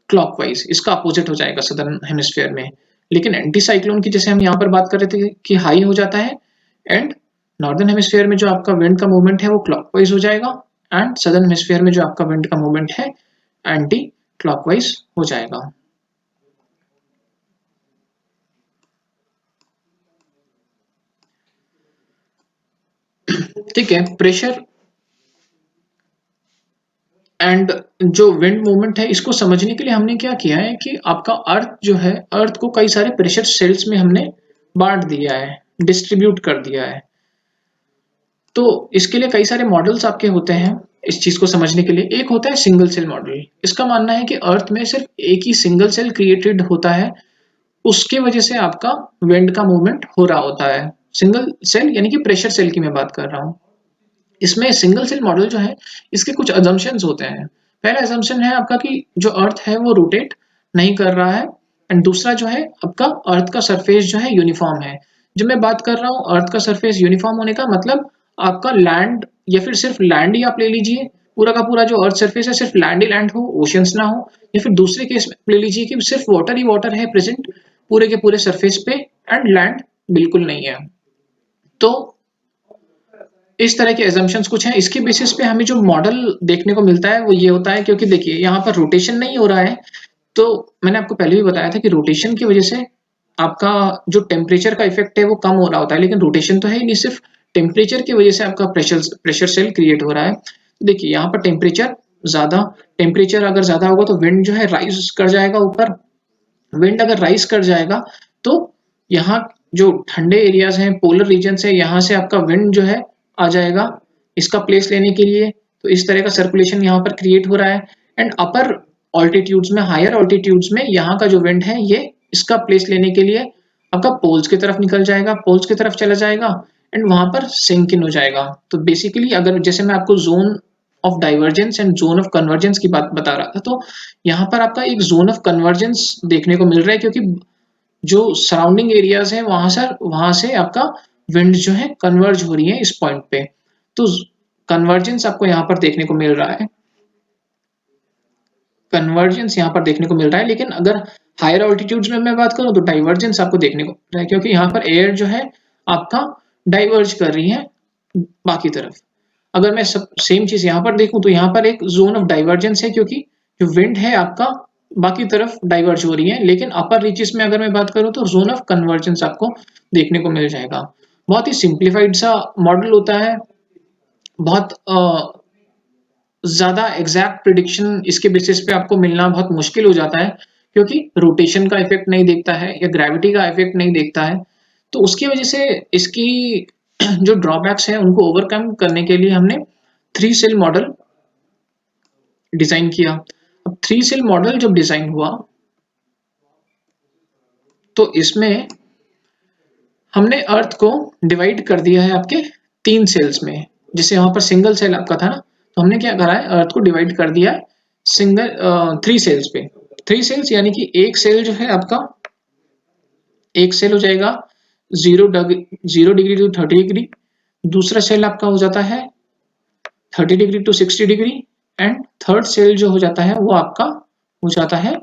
क्लॉकवाइज, इसका अपोजिट हो जाएगा सदर्न हेमिस्फीयर में। लेकिन एंटी साइक्लोन की जैसे हम यहाँ पर बात कर रहे थे कि हाई हो जाता है, एंड नॉर्दर्न हेमिस्फीयर में जो आपका विंड का मूवमेंट है वो क्लॉकवाइज हो जाएगा, एंड सदर्न हेमिस्फीयर में जो आपका विंड का मूवमेंट है एंटी क्लॉकवाइज हो जाएगा। ठीक है, प्रेशर एंड जो विंड मूवमेंट है इसको समझने के लिए हमने क्या किया है कि आपका अर्थ जो है, अर्थ को कई सारे प्रेशर सेल्स में हमने बांट दिया है, डिस्ट्रीब्यूट कर दिया है। तो इसके लिए कई सारे मॉडल्स आपके होते हैं इस चीज को समझने के लिए। एक होता है सिंगल सेल मॉडल, इसका मानना है कि अर्थ में सिर्फ एक ही सिंगल सेल क्रिएटेड होता है, उसके वजह से आपका विंड का मूवमेंट हो रहा होता है। सिंगल सेल यानी कि प्रेशर सेल की मैं बात कर रहा हूँ। इसमें सिंगल सेल मॉडल जो है इसके कुछ अजम्पशंस होते हैं। पहला अजम्पशन है आपका कि जो अर्थ है वो रोटेट नहीं कर रहा है, एंड दूसरा जो है आपका अर्थ का सरफेस जो है यूनिफॉर्म है। जब मैं बात कर रहा हूँ अर्थ का सरफेस यूनिफॉर्म होने का मतलब आपका लैंड या फिर सिर्फ लैंड ही आप ले लीजिए, पूरा का पूरा जो अर्थ सरफेस है सिर्फ लैंड ही लैंड हो, ओशियंस ना हो, या फिर दूसरे केस में ले लीजिए कि सिर्फ वाटर ही वाटर है प्रेजेंट पूरे के पूरे सरफेस पे एंड लैंड बिल्कुल नहीं है। तो इस तरह के एजम्पशंस कुछ हैं। इसके बेसिस पे हमें जो मॉडल देखने को मिलता है वो ये होता है, क्योंकि देखिए यहाँ पर रोटेशन नहीं हो रहा है, तो मैंने आपको पहले भी बताया था कि रोटेशन की वजह से आपका जो टेम्परेचर का इफेक्ट है वो कम हो रहा होता है, लेकिन रोटेशन तो है ही नहीं, सिर्फ टेम्परेचर की वजह से आपका प्रेशर सेल क्रिएट हो रहा है। तो देखिए यहाँ पर टेम्परेचर अगर ज्यादा होगा तो विंड जो है राइज कर जाएगा ऊपर। विंड अगर राइज कर जाएगा तो यहाँ जो ठंडे एरियाज हैं, पोलर रीजन है, यहाँ से आपका विंड जो है आ जाएगा इसका प्लेस लेने के लिए। तो इस तरह का सर्कुलेशन यहाँ पर क्रिएट हो रहा है। एंड अपर ऑल्टीट्यूड्स में, हायर ऑल्टीट्यूड्स में यहाँ का जो विंड है ये इसका प्लेस लेने के लिए आपका पोल्स की तरफ निकल जाएगा, पोल्स की तरफ चला जाएगा एंड वहां पर सिंक इन हो जाएगा। तो बेसिकली अगर जैसे मैं आपको zone of divergence and zone of convergence की बात बता रहा था, तो यहाँ पर आपका एक जोन ऑफ कन्वर्जेंस देखने को मिल रहा है, क्योंकि जो सराउंडिंग एरियाज है वहां से आपका विंड जो है कन्वर्ज हो रही है इस पॉइंट पे। तो कन्वर्जेंस आपको यहाँ पर देखने को मिल रहा है, कन्वर्जेंस यहाँ पर देखने को मिल रहा है। लेकिन अगर हायर ऑल्टीट्यूड्स में मैं बात करूं तो डाइवर्जेंस आपको देखने को मिल रहा है, क्योंकि यहाँ पर एयर जो है आपका डाइवर्ज कर रही है बाकी तरफ। अगर मैं सब सेम चीज यहाँ पर देखूं तो यहाँ पर एक जोन ऑफ डाइवर्जेंस है, क्योंकि जो विंड है आपका बाकी तरफ डाइवर्ज हो रही है। लेकिन अपर रीचेस में अगर मैं बात करूं तो जोन ऑफ कन्वर्जेंस आपको देखने को मिल जाएगा। बहुत ही सिंप्लीफाइड सा मॉडल होता है, बहुत ज्यादा एग्जैक्ट प्रिडिक्शन इसके बेसिस पे आपको मिलना बहुत मुश्किल हो जाता है, क्योंकि रोटेशन का इफेक्ट नहीं देखता है या ग्रेविटी का इफेक्ट नहीं देखता है। तो उसकी वजह से इसकी जो ड्रॉबैक्स है उनको ओवरकम करने के लिए हमने 3 सेल मॉडल डिजाइन किया। अब 3 सेल मॉडल जब डिजाइन हुआ तो इसमें हमने अर्थ को डिवाइड कर दिया है आपके 3 सेल्स में। जैसे वहां पर सिंगल सेल आपका था ना, तो हमने क्या करा है, अर्थ को डिवाइड कर दिया है 3 सेल्स पे। 3 सेल्स यानी कि एक सेल जो है आपका, एक सेल हो जाएगा 0 डिग्री टू 30 डिग्री, दूसरा सेल आपका हो जाता है 30 degree to 60 degree and third cell जो हो जाता है वो आपका हो जाता है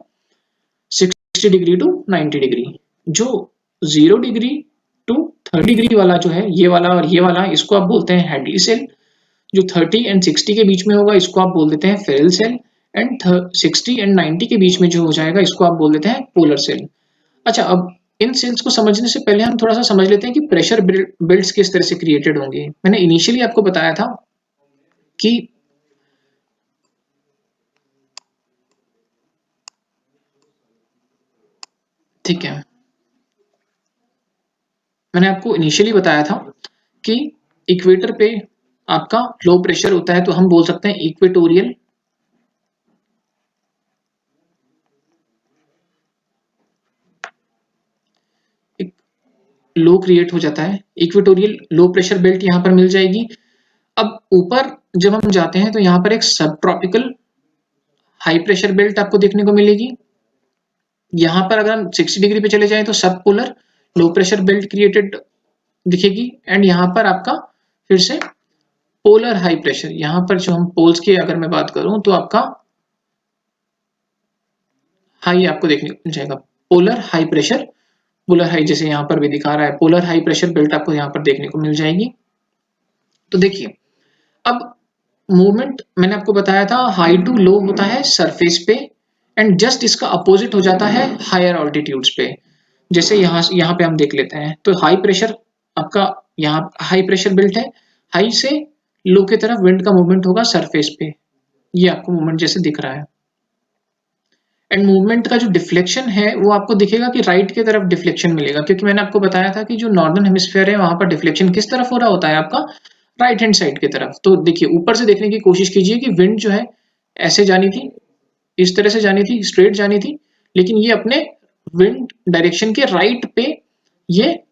60 डिग्री टू 90 डिग्री। जो 0 डिग्री टू 30 डिग्री वाला जो है, ये वाला और ये वाला, इसको आप बोलते हैं हैडली सेल। जो 30 एंड 60 के बीच में होगा इसको आप बोल देते हैं फेरल सेल, एंड 60 एंड 90 के बीच में जो हो जाएगा इसको आप बोल देते हैं पोलर सेल। अच्छा, अब इन सेल्स को समझने से पहले हम थोड़ा सा समझ लेते हैं कि प्रेशर बेल्ट्स किस तरह से क्रिएटेड होंगे। मैंने इनिशियली आपको बताया था कि ठीक है, मैंने आपको इनिशियली बताया था कि इक्वेटर पे आपका लो प्रेशर होता है, तो हम बोल सकते हैं इक्वेटोरियल लो क्रिएट हो जाता है, इक्वेटोरियल लो प्रेशर बेल्ट यहाँ पर मिल जाएगी। अब ऊपर जब हम जाते हैं तो यहाँ पर एक सब ट्रॉपिकल हाई प्रेशर बेल्ट आपको देखने को मिलेगी। यहाँ पर अगर हम 60 डिग्री पे चले जाएं तो सब polar low pressure belt created दिखेगी। एंड यहाँ पर आपका फिर से पोलर हाई प्रेशर, यहाँ पर जो हम पोल्स की अगर मैं बात करूं तो आपका हाई आपको देखने को मिल जाएगा, polar high pressure, polar high जैसे यहाँ पर भी दिखा रहा है, पोलर हाई प्रेशर बेल्ट आपको यहाँ पर देखने को मिल जाएगी। तो देखिए, अब मूवमेंट मैंने आपको बताया था हाई टू लो होता है सरफेस पे, एंड जस्ट इसका अपोजिट हो जाता है हायर ऑल्टीट्यूड्स पे। जैसे यहाँ पे हम देख लेते हैं, तो हाई प्रेशर आपका यहाँ हाई प्रेशर बेल्ट है, हाई से लो की तरफ विंड का मूवमेंट होगा सरफेस पे, ये आपको मूवमेंट जैसे दिख रहा है। एंड मूवमेंट का जो डिफ्लेक्शन है वो आपको दिखेगा कि राइट की तरफ डिफ्लेक्शन मिलेगा, क्योंकि मैंने आपको बताया था कि जो नॉर्दर्न हेमिस्फीयर है वहां पर डिफ्लेक्शन किस तरफ हो रहा होता है आपका राइट हैंड साइड की तरफ। तो देखिए, ऊपर से देखने की कोशिश कीजिए कि विंड जो है ऐसे जानी थी, इस तरह से जानी थी, स्ट्रेट जानी थी, लेकिन ये अपने विंड डायरेक्शन के राइट पे ये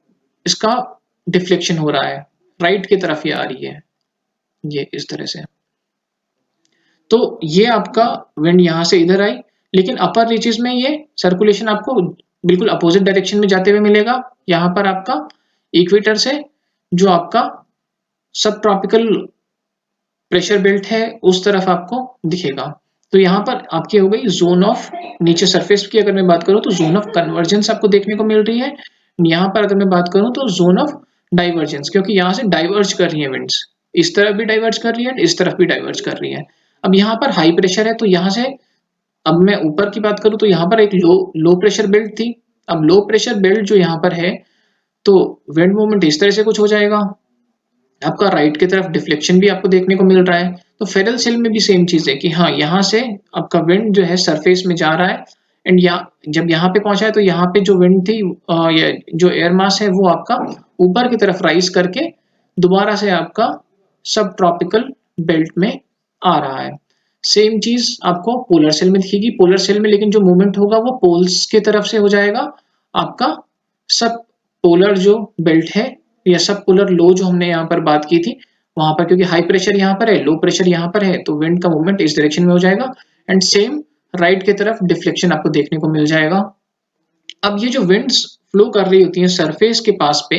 इसका डिफ्लेक्शन हो रहा है, राइट की तरफ ये आ रही है, ये इस तरह से। तो ये आपका विंड यहां से इधर आई, लेकिन अपर रीचेस में ये सर्कुलेशन आपको बिल्कुल अपोजिट डायरेक्शन में जाते हुए मिलेगा। यहाँ पर आपका इक्वेटर से जो आपका सब ट्रॉपिकल प्रेशर बेल्ट है उस तरफ आपको दिखेगा। तो यहाँ पर आपकी हो गई जोन ऑफ, नीचे सरफेस की अगर मैं बात करूँ तो जोन ऑफ कन्वर्जेंस आपको देखने को मिल रही है। यहाँ पर अगर मैं बात करूँ तो जोन ऑफ डाइवर्जेंस, क्योंकि यहाँ से डाइवर्ज कर रही है विंड्स, इस तरफ भी डाइवर्ज कर रही है, इस तरफ भी डाइवर्ज कर रही है। अब यहाँ पर हाई प्रेशर है, तो यहाँ से अब मैं ऊपर की बात करूँ तो यहाँ पर एक लो प्रेशर बेल्ट थी। अब लो प्रेशर बेल्ट जो यहाँ पर है, तो विंड मूवमेंट इस तरह से कुछ हो जाएगा। आपका राइट की तरफ डिफ्लेक्शन भी आपको देखने को मिल रहा है। तो फेरल सेल में भी सेम चीज है कि हाँ, यहाँ से आपका विंड जो है सरफेस में जा रहा है, एंड जब यहाँ पे पहुंचा है तो यहाँ पे जो विंड थी या जो एयर मास है वो आपका ऊपर की तरफ राइज करके दोबारा से आपका सब ट्रॉपिकल बेल्ट में आ रहा है। सेम चीज आपको पोलर सेल में दिखेगी। पोलर सेल में लेकिन जो मूवमेंट होगा वो पोल्स की तरफ से हो जाएगा। आपका सब पोलर जो बेल्ट है या सब पोलर लो जो हमने यहाँ पर बात की थी, वहां पर क्योंकि हाई प्रेशर यहाँ पर है, लो प्रेशर यहाँ पर है, तो विंड का मूवमेंट इस डायरेक्शन में हो जाएगा। एंड सेम राइट की तरफ डिफ्लेक्शन आपको देखने को मिल जाएगा। अब ये जो विंड्स फ्लो कर रही होती हैं सरफेस के पास पे,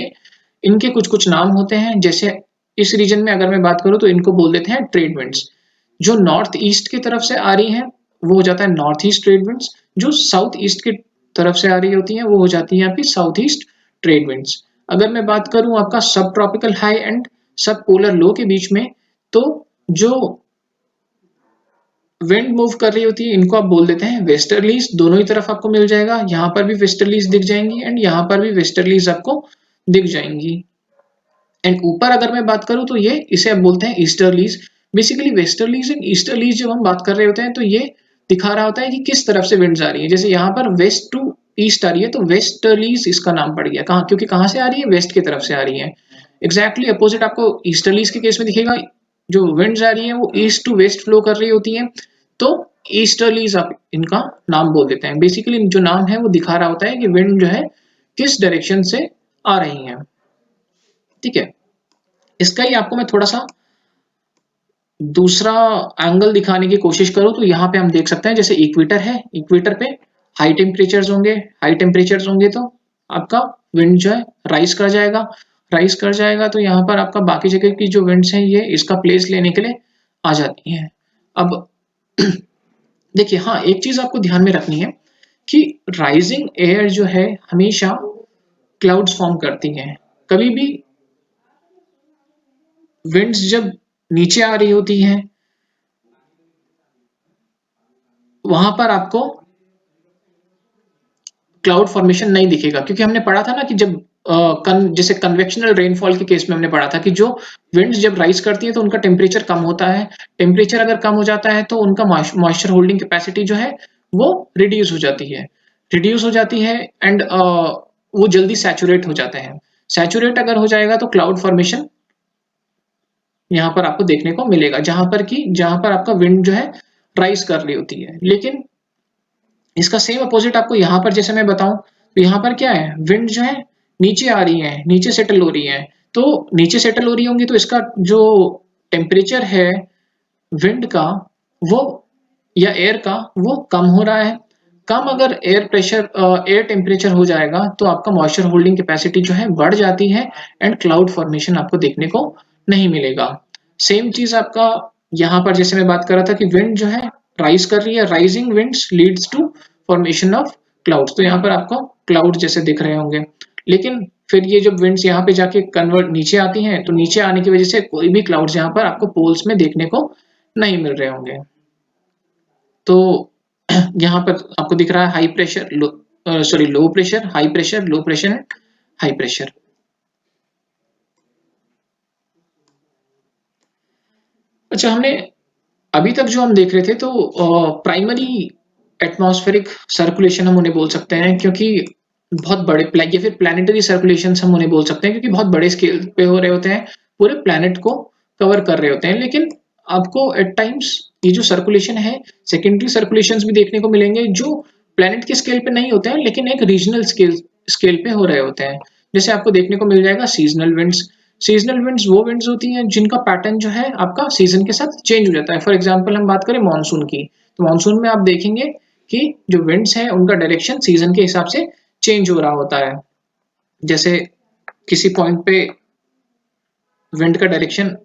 इनके कुछ कुछ नाम होते हैं। जैसे इस रीजन में अगर मैं बात करूं तो इनको बोल देते हैं ट्रेड विंड्स। जो नॉर्थ ईस्ट की तरफ से आ रही हैं वो हो जाता है नॉर्थ ईस्ट ट्रेड विंड्स। जो साउथ ईस्ट की तरफ से आ रही होती हैं वो हो जाती है आपकी साउथ ईस्ट ट्रेड विंड्स। अगर मैं बात करूं आपका सब ट्रॉपिकल हाई एंड सब पोलर लो के बीच में, तो जो विंड मूव कर रही होती है इनको आप बोल देते हैं वेस्टर्लीज। दोनों ही तरफ आपको मिल जाएगा, यहाँ पर भी वेस्टर्लीज दिख जाएंगी एंड यहाँ पर भी वेस्टर्लीज आपको दिख जाएंगी। एंड ऊपर अगर मैं बात करूं तो ये इसे आप बोलते हैं easterlies. Basically westerlies and easterlies जब हम बात कर रहे होते हैं तो ये दिखा रहा होता है कि किस तरफ से विंड्स आ रही है। जैसे यहाँ पर वेस्ट टू ईस्ट आ रही है तो वेस्टर्लीज इसका नाम पड़ गया। कहाँ? क्योंकि कहाँ से आ रही है? वेस्ट की तरफ से आ रही है। एग्जैक्टली अपोजिट आपको ईस्टर्लीज के केस में दिखेगा। जो विंड्स आ रही है वो ईस्ट टू वेस्ट फ्लो कर रही होती है, तो ईस्टर्लीज आप इनका नाम बोल देते हैं। बेसिकली जो नाम है वो दिखा रहा होता है कि विंड जो है किस डायरेक्शन से आ रही है। ठीक है, इसका ही आपको मैं थोड़ा सा दूसरा एंगल दिखाने की कोशिश करूं तो यहाँ पे हम देख सकते हैं जैसे इक्वेटर है, इक्वेटर पे हाई टेम्परेचर्स होंगे। हाई टेम्परेचर्स होंगे तो आपका विंड जो है राइज कर जाएगा। राइज कर जाएगा तो यहाँ पर आपका बाकी जगह की जो विंड्स हैं ये इसका प्लेस लेने के लिए आ जाती हैं। अब देखिए, हाँ, एक चीज आपको ध्यान में रखनी है कि राइजिंग एयर जो है हमेशा क्लाउड्स फॉर्म करती हैं। कभी भी विंड्स जब नीचे आ रही होती हैं वहां पर आपको क्लाउड फॉर्मेशन नहीं दिखेगा, क्योंकि हमने पढ़ा था ना कि जब जैसे कन्वेक्शनल रेनफॉल के केस में हमने पढ़ा था कि जो विंड्स जब राइज करती है तो उनका टेम्परेचर कम होता है। टेम्परेचर अगर कम हो जाता है तो उनका मॉइस्चर होल्डिंग कैपेसिटी जो है वो रिड्यूस हो जाती है। रिड्यूस हो जाती है एंड वो जल्दी सैचुरेट हो जाते हैं। सैचुरेट अगर हो जाएगा तो क्लाउड फॉर्मेशन यहाँ पर आपको देखने को मिलेगा, जहां पर आपका विंड जो है राइज कर रही होती है। लेकिन इसका सेम अपोजिट आपको यहाँ पर जैसे मैं बताऊं तो यहाँ पर क्या है, विंड जो है नीचे आ रही है, नीचे सेटल हो रही है। तो नीचे सेटल हो रही होंगी तो इसका जो टेम्परेचर है विंड का वो या एयर का वो कम हो रहा है। कम अगर एयर टेम्परेचर हो जाएगा तो आपका मॉइस्चर होल्डिंग कैपेसिटी जो है बढ़ जाती है एंड क्लाउड फॉर्मेशन आपको देखने को नहीं मिलेगा। सेम चीज आपका यहाँ पर जैसे मैं बात कर रहा था कि विंड जो है राइज कर रही है, rising winds leads to formation of clouds. तो यहाँ पर आपको क्लाउड जैसे दिख रहे होंगे। लेकिन फिर ये जब विंड्स यहाँ पे जाके कन्वर्ट नीचे आती हैं तो नीचे आने की वजह से कोई भी क्लाउड्स यहाँ पर आपको पोल्स में देखने को नहीं मिल रहे होंगे। तो यहाँ पर आपको दिख रहा है high pressure, low pressure, high pressure, low pressure, high pressure. अच्छा, हमने अभी तक जो हम देख रहे थे तो प्राइमरी एटमॉस्फेरिक सर्कुलेशन हम उन्हें बोल सकते हैं, क्योंकि बहुत बड़े या फिर प्लानिटरी सर्कुलेशन हम उन्हें बोल सकते हैं क्योंकि बहुत बड़े स्केल पे हो रहे होते हैं, पूरे प्लानिट को कवर कर रहे होते हैं। लेकिन आपको एट टाइम्स ये जो सर्कुलेशन है सेकेंडरी सर्कुलेशंस भी देखने को मिलेंगे जो प्लानिट के स्केल पे नहीं होते हैं लेकिन एक रीजनल स्केल पे हो रहे होते हैं। जैसे आपको देखने को मिल जाएगा सीजनल विंड्स। सीजनल विंड्स वो विंड्स होती हैं जिनका पैटर्न जो है आपका सीजन के साथ चेंज हो जाता है। फॉर एग्जांपल हम बात करें मॉनसून की, तो मॉनसून में आप देखेंगे कि जो विंड्स हैं उनका डायरेक्शन सीजन के हिसाब से चेंज हो रहा होता है। जैसे किसी पॉइंट पे विंड का डायरेक्शन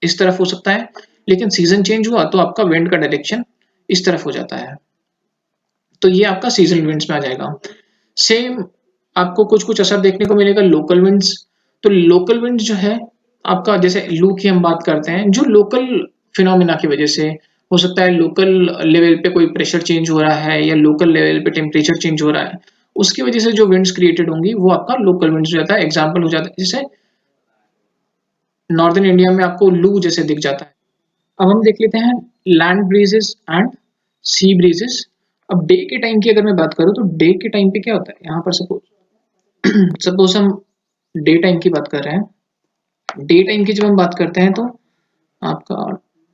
इस तरफ हो सकता है, लेकिन सीजन चेंज हुआ तो आपका विंड का डायरेक्शन इस तरफ हो जाता है। तो ये आपका सीजनल विंड्स में आ जाएगा। सेम आपको कुछ कुछ असर देखने को मिलेगा लोकल विंड्स। तो लोकल विंड्स जो है आपका जैसे लू की हम बात करते हैं, जो लोकल फिनोमिना की वजह से हो सकता है, लोकल लेवल पे कोई प्रेशर चेंज हो रहा है या लोकल लेवल पे टेम्परेचर चेंज हो रहा है, उसकी वजह से जो विंड्स क्रिएटेड होंगी वो आपका लोकल विंड्स हो जाता है। एग्जाम्पल हो जाता है जैसे नॉर्दर्न इंडिया में आपको लू जैसे दिख जाता है। अब हम देख लेते हैं land breezes and sea breezes. अब डे के टाइम की अगर मैं बात करूँ तो डे के टाइम पे क्या होता है, यहाँ पर सपोज सपोज हम डे टाइम की बात कर रहे हैं। डे टाइम की जब हम बात करते हैं तो आपका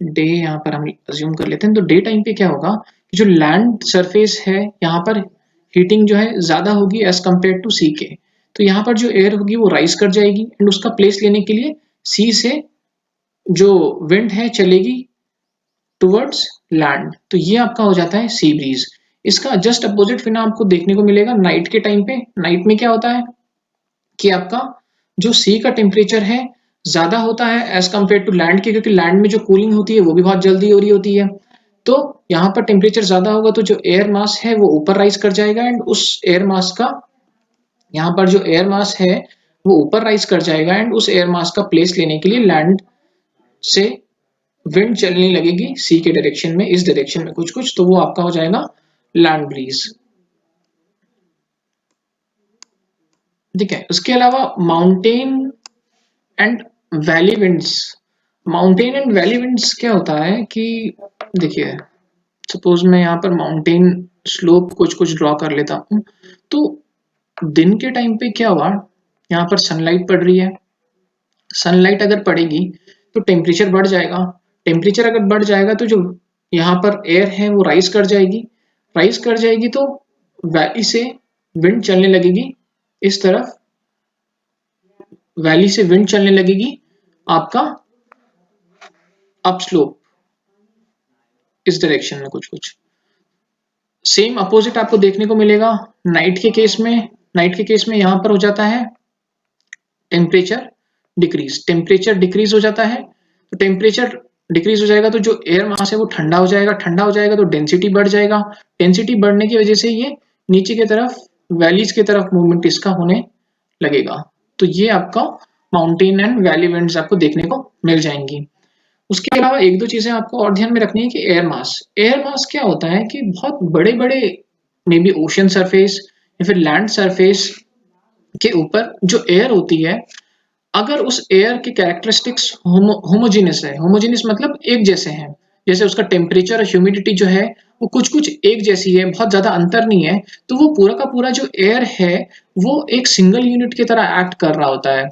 डे यहाँ पर हम अज्यूम कर लेते हैं, तो डे टाइम पे क्या होगा कि जो लैंड सरफेस है यहाँ पर हीटिंग जो है ज्यादा होगी एज कम्पेयर टू सी के। तो यहाँ पर जो एयर होगी वो राइज कर जाएगी एंड उसका प्लेस लेने के लिए सी से जो विंड है चलेगी टुवर्ड्स लैंड, तो ये आपका हो जाता है सी ब्रीज। इसका जस्ट अपोजिट फिर आपको देखने को मिलेगा नाइट के टाइम पे। नाइट में क्या होता है कि आपका जो सी का टेम्परेचर है ज्यादा होता है एज कम्पेयर टू लैंड के, क्योंकि लैंड में जो कूलिंग होती है वो भी बहुत जल्दी हो रही होती है। तो यहाँ पर टेम्परेचर ज्यादा होगा तो जो एयर मास है वो ऊपर राइज कर जाएगा एंड उस एयर मास का, यहाँ पर जो एयर मास है वो ऊपर राइज कर जाएगा एंड उस एयर मास का प्लेस लेने के लिए लैंड से विंड चलने लगेगी सी के डायरेक्शन में, इस डायरेक्शन में कुछ कुछ, तो वो आपका हो जाएगा लैंड ब्रीज। ठीक है, उसके अलावा mountain and valley winds. Mountain and valley winds क्या होता है कि देखिए सपोज मैं यहाँ पर माउंटेन स्लोप कुछ कुछ ड्रॉ कर लेता हूँ। तो दिन के टाइम पे क्या हुआ, यहाँ पर सनलाइट पड़ रही है, सनलाइट अगर पड़ेगी तो टेम्परेचर बढ़ जाएगा। टेम्परेचर अगर बढ़ जाएगा तो जो यहाँ पर एयर है वो राइज कर जाएगी, राइज कर जाएगी तो वैली से विंड चलने लगेगी इस तरफ, वैली से विंड चलने लगेगी आपका अप स्लोप इस डायरेक्शन में कुछ कुछ। सेम अपोजिट आपको देखने को मिलेगा नाइट के केस में। नाइट के केस में यहाँ पर हो जाता है टेम्परेचर डिक्रीज, टेम्परेचर डिक्रीज हो जाता है। तो टेम्परेचर डिक्रीज हो जाएगा तो जो एयर मास है वो ठंडा हो जाएगा, ठंडा हो जाएगा तो डेंसिटी बढ़ जाएगा, डेंसिटी बढ़ने की वजह से ये नीचे की तरफ वैलीज की तरफ मूवमेंट इसका होने लगेगा। तो ये आपका माउंटेन एंड वैली विंड्स आपको देखने को मिल जाएंगी। उसके अलावा एक दो चीजें आपको और ध्यान में रखनी है कि एयर मास, एयर मास क्या होता है कि बहुत बड़े बड़े मे बी ओशन सरफेस या फिर लैंड सरफेस के ऊपर जो एयर होती है, अगर उस एयर के कैरेक्टरिस्टिक्स होमोजीनियस है, होमोजीनियस मतलब एक जैसे हैं, जैसे उसका टेम्परेचर और ह्यूमिडिटी जो है वो कुछ कुछ एक जैसी है, बहुत ज्यादा अंतर नहीं है, तो वो पूरा का पूरा जो एयर है वो एक सिंगल यूनिट की तरह एक्ट कर रहा होता है।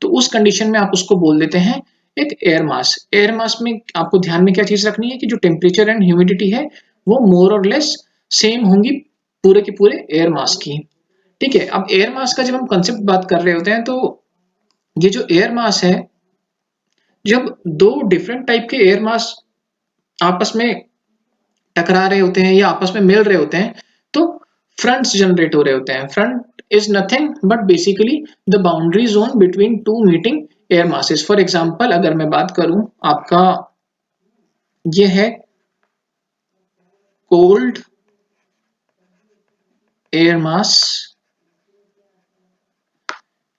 तो उस कंडीशन में आप उसको बोल देते हैं एक एयर मास। एयर मास में आपको ध्यान में क्या चीज रखनी है कि जो टेम्परेचर एंड ह्यूमिडिटी है वो मोर और लेस सेम होंगी पूरे के पूरे एयर मास की। ठीक है, अब एयर मास का जब हम कंसेप्ट बात कर रहे होते हैं तो ये जो एयर मास है, जब दो डिफरेंट टाइप के एयर मास आपस में टकरा रहे होते हैं या आपस में मिल रहे होते हैं तो फ्रंट्स जनरेट हो रहे होते हैं। Front is nothing but basically the boundary zone between two meeting air masses. For example अगर मैं बात करूं, आपका ये है कोल्ड एयर मास,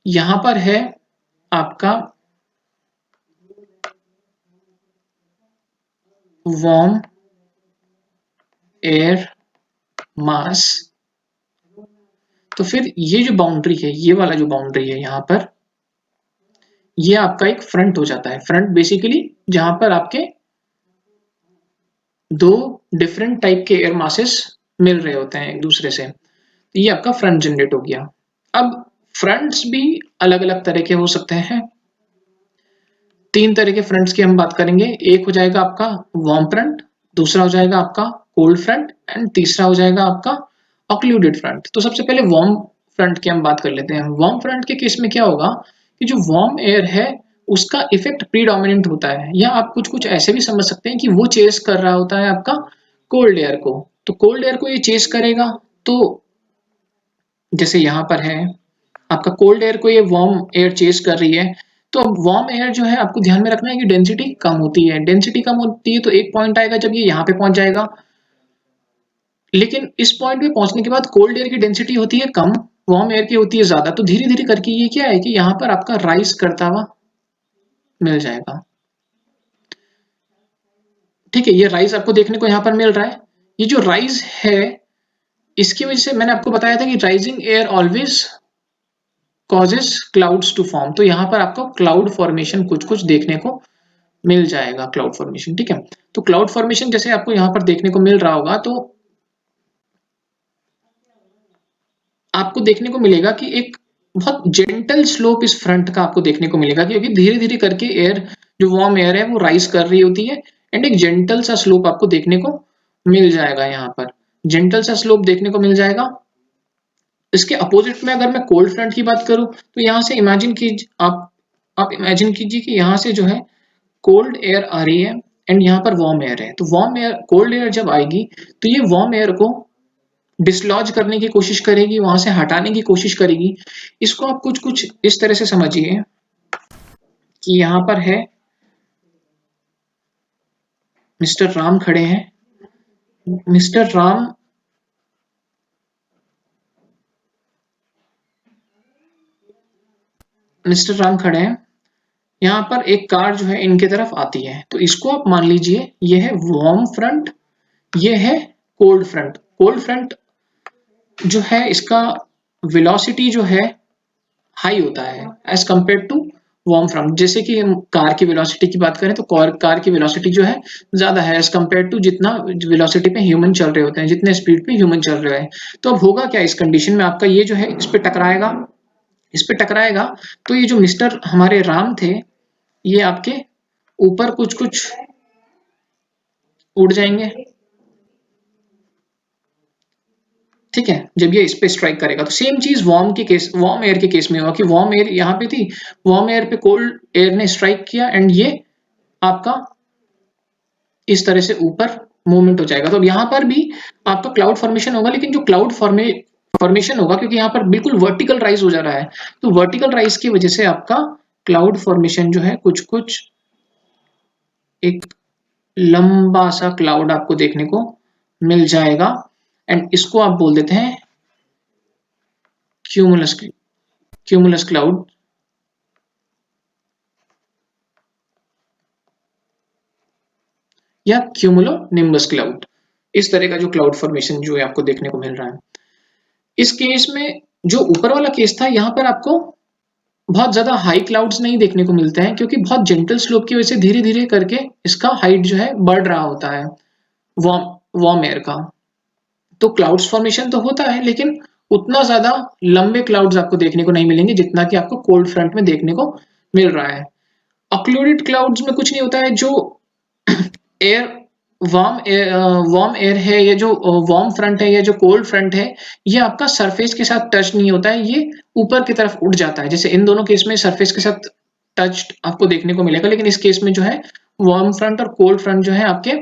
यहां पर है आपका वार्म एयर मास। तो फिर ये जो बाउंड्री है, ये वाला जो बाउंड्री है यहाँ पर, ये आपका एक फ्रंट हो जाता है। फ्रंट बेसिकली जहां पर आपके दो डिफरेंट टाइप के एयर मासेस मिल रहे होते हैं एक दूसरे से, तो ये आपका फ्रंट जनरेट हो गया। अब फ्रंट्स भी अलग अलग तरह के हो सकते हैं। तीन तरह के फ्रंट्स की हम बात करेंगे। एक हो जाएगा आपका वार्म फ्रंट, दूसरा हो जाएगा आपका कोल्ड फ्रंट एंड तीसरा हो जाएगा आपका ऑक्लूडेड फ्रंट। तो सबसे पहले वार्म फ्रंट की हम बात कर लेते हैं। वार्म फ्रंट के केस में क्या होगा कि जो वार्म एयर है उसका इफेक्ट प्रीडोमिनेंट होता है, या आप कुछ कुछ ऐसे भी समझ सकते हैं कि वो चेस कर रहा होता है आपका कोल्ड एयर को। तो कोल्ड एयर को ये चेस करेगा, तो जैसे यहाँ पर है आपका कोल्ड एयर को ये वार्म एयर चेस कर रही है। तो अब वार्म एयर जो है आपको ध्यान में रखना है कि डेंसिटी कम होती है, डेंसिटी कम होती है तो एक पॉइंट आएगा जब ये यहाँ पे पहुंच जाएगा, लेकिन इस पॉइंट पे पहुंचने के बाद कोल्ड एयर की डेंसिटी होती है कम, वार्म एयर की होती है ज्यादा। तो धीरे धीरे करके ये क्या है कि यहाँ पर आपका राइज करता हुआ मिल जाएगा। ठीक है, ये राइज आपको देखने को यहाँ पर मिल रहा है। ये जो राइज है इसकी वजह से मैंने आपको बताया था कि rising air always causes clouds to form, तो यहाँ पर आपको क्लाउड फॉर्मेशन कुछ कुछ देखने को मिल जाएगा, क्लाउड फॉर्मेशन। ठीक है, तो क्लाउड फॉर्मेशन जैसे आपको यहाँ पर देखने को मिल रहा होगा, तो आपको देखने को मिलेगा कि एक बहुत जेंटल स्लोप इस फ्रंट का आपको देखने को मिलेगा, क्योंकि धीरे धीरे करके एयर, जो वार्म एयर है वो राइज कर रही होती है, एंड एक जेंटल सा स्लोप आपको देखने को मिल जाएगा। यहाँ पर जेंटल सा स्लोप देखने को मिल जाएगा। इसके अपोजिट में अगर मैं कोल्ड फ्रंट की बात करूं, तो यहाँ से इमेजिन कीजिए, आप इमेजिन कीजिए कि यहाँ से जो है कोल्ड एयर आ रही है एंड यहाँ पर वार्म एयर है। तो वार्म एयर, कोल्ड एयर जब आएगी तो ये वार्म एयर को डिसलॉज करने की कोशिश करेगी, वहां से हटाने की कोशिश करेगी। इसको आप कुछ कुछ इस तरह से समझिए कि यहाँ पर है मिस्टर राम खड़े हैं। मिस्टर राम खड़े हैं, यहाँ पर एक कार जो है इनके तरफ आती है, तो इसको आप मान लीजिए ये है वार्म फ्रंट, ये है कोल्ड फ्रंट। कोल्ड फ्रंट जो है इसका वेलोसिटी जो है हाई होता है as compare to warm front. जैसे कि हम कार की वेलोसिटी की बात करें तो कार की वेलोसिटी जो है ज्यादा है एज कंपेयर टू जितना वेलोसिटी पे ह्यूमन चल रहे होते हैं, जितने स्पीड पे ह्यूमन चल रहे हैं। तो अब होगा क्या इस कंडीशन में, आपका ये जो है इस पे टकराएगा, तो ये जो मिस्टर हमारे राम थे ये आपके ऊपर कुछ कुछ उड़ जाएंगे। ठीक है, जब ये इस पे स्ट्राइक करेगा तो सेम चीज वार्म एयर के केस में होगा कि वार्म एयर यहाँ पे थी, वार्म एयर पे कोल्ड एयर ने स्ट्राइक किया एंड ये आपका इस तरह से ऊपर मूवमेंट हो जाएगा। तो अब यहाँ पर भी आपका क्लाउड फॉर्मेशन होगा, लेकिन जो क्लाउड फॉर्मेशन होगा, क्योंकि यहाँ पर बिल्कुल वर्टिकल राइज हो जा रहा है, तो वर्टिकल राइज की वजह से आपका क्लाउड फॉर्मेशन जो है कुछ कुछ एक लंबा सा क्लाउड आपको देखने को मिल जाएगा, एंड इसको आप बोल देते हैं क्यूमुलस क्लाउड या क्यूमुलोनिम्बस क्लाउड। इस तरह का जो क्लाउड फॉर्मेशन जो है आपको देखने को मिल रहा है। इस केस में जो ऊपर वाला केस था, यहाँ पर आपको बहुत ज्यादा हाई क्लाउड्स नहीं देखने को मिलते हैं, क्योंकि बहुत जेंटल स्लोप की वजह से धीरे धीरे करके इसका हाइट जो है बढ़ रहा होता है वार्म एयर का। तो क्लाउड्स फॉर्मेशन तो होता है, लेकिन उतना ज्यादा लंबे क्लाउड्स आपको देखने को नहीं मिलेंगे जितना कि आपको कोल्ड फ्रंट में देखने को मिल रहा है। ऑक्लूडेड क्लाउड्स में कुछ नहीं होता है, जो एयर वार्म एयर है, ये जो वार्म फ्रंट है, ये जो कोल्ड फ्रंट है, ये आपका सरफेस के साथ टच नहीं होता है, ये ऊपर की तरफ उड़ जाता है। जैसे इन दोनों केस में सरफेस के साथ टच आपको देखने को मिलेगा, लेकिन इस केस में जो है वार्म फ्रंट और कोल्ड फ्रंट जो है आपके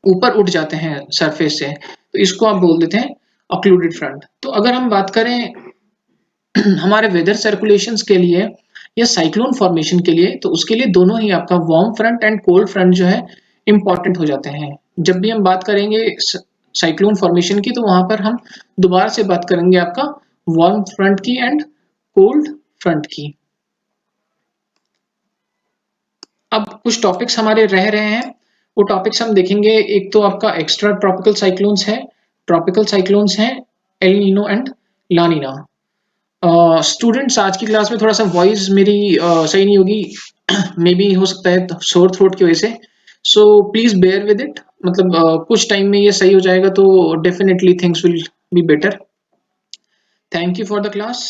ऊपर उठ जाते हैं सरफेस से, तो इसको आप बोल देते हैं ऑक्लूडेड फ्रंट। तो अगर हम बात करें हमारे वेदर सर्कुलेशंस के लिए या साइक्लोन फॉर्मेशन के लिए, तो उसके लिए दोनों ही आपका warm front end cold front जो है इंपॉर्टेंट हो जाते हैं। जब भी हम बात करेंगे साइक्लोन फॉर्मेशन की, तो वहां पर हम दोबारा से बात करेंगे आपका वार्म फ्रंट की एंड कोल्ड फ्रंट की। अब कुछ टॉपिक्स हमारे रह रहे हैं, वो टॉपिक्स हम देखेंगे। एक तो आपका एक्स्ट्रा ट्रॉपिकल साइक्लोन्स है, ट्रॉपिकल साइक्लोन्स हैं El Nino and La Nina. Students आज की क्लास में थोड़ा सा वॉइस मेरी सही नहीं होगी, मे बी हो सकता है सोर थ्रोट की वजह से, so please bear with it. मतलब कुछ टाइम में ये सही हो जाएगा, तो definitely things will be better. Thank you for the class.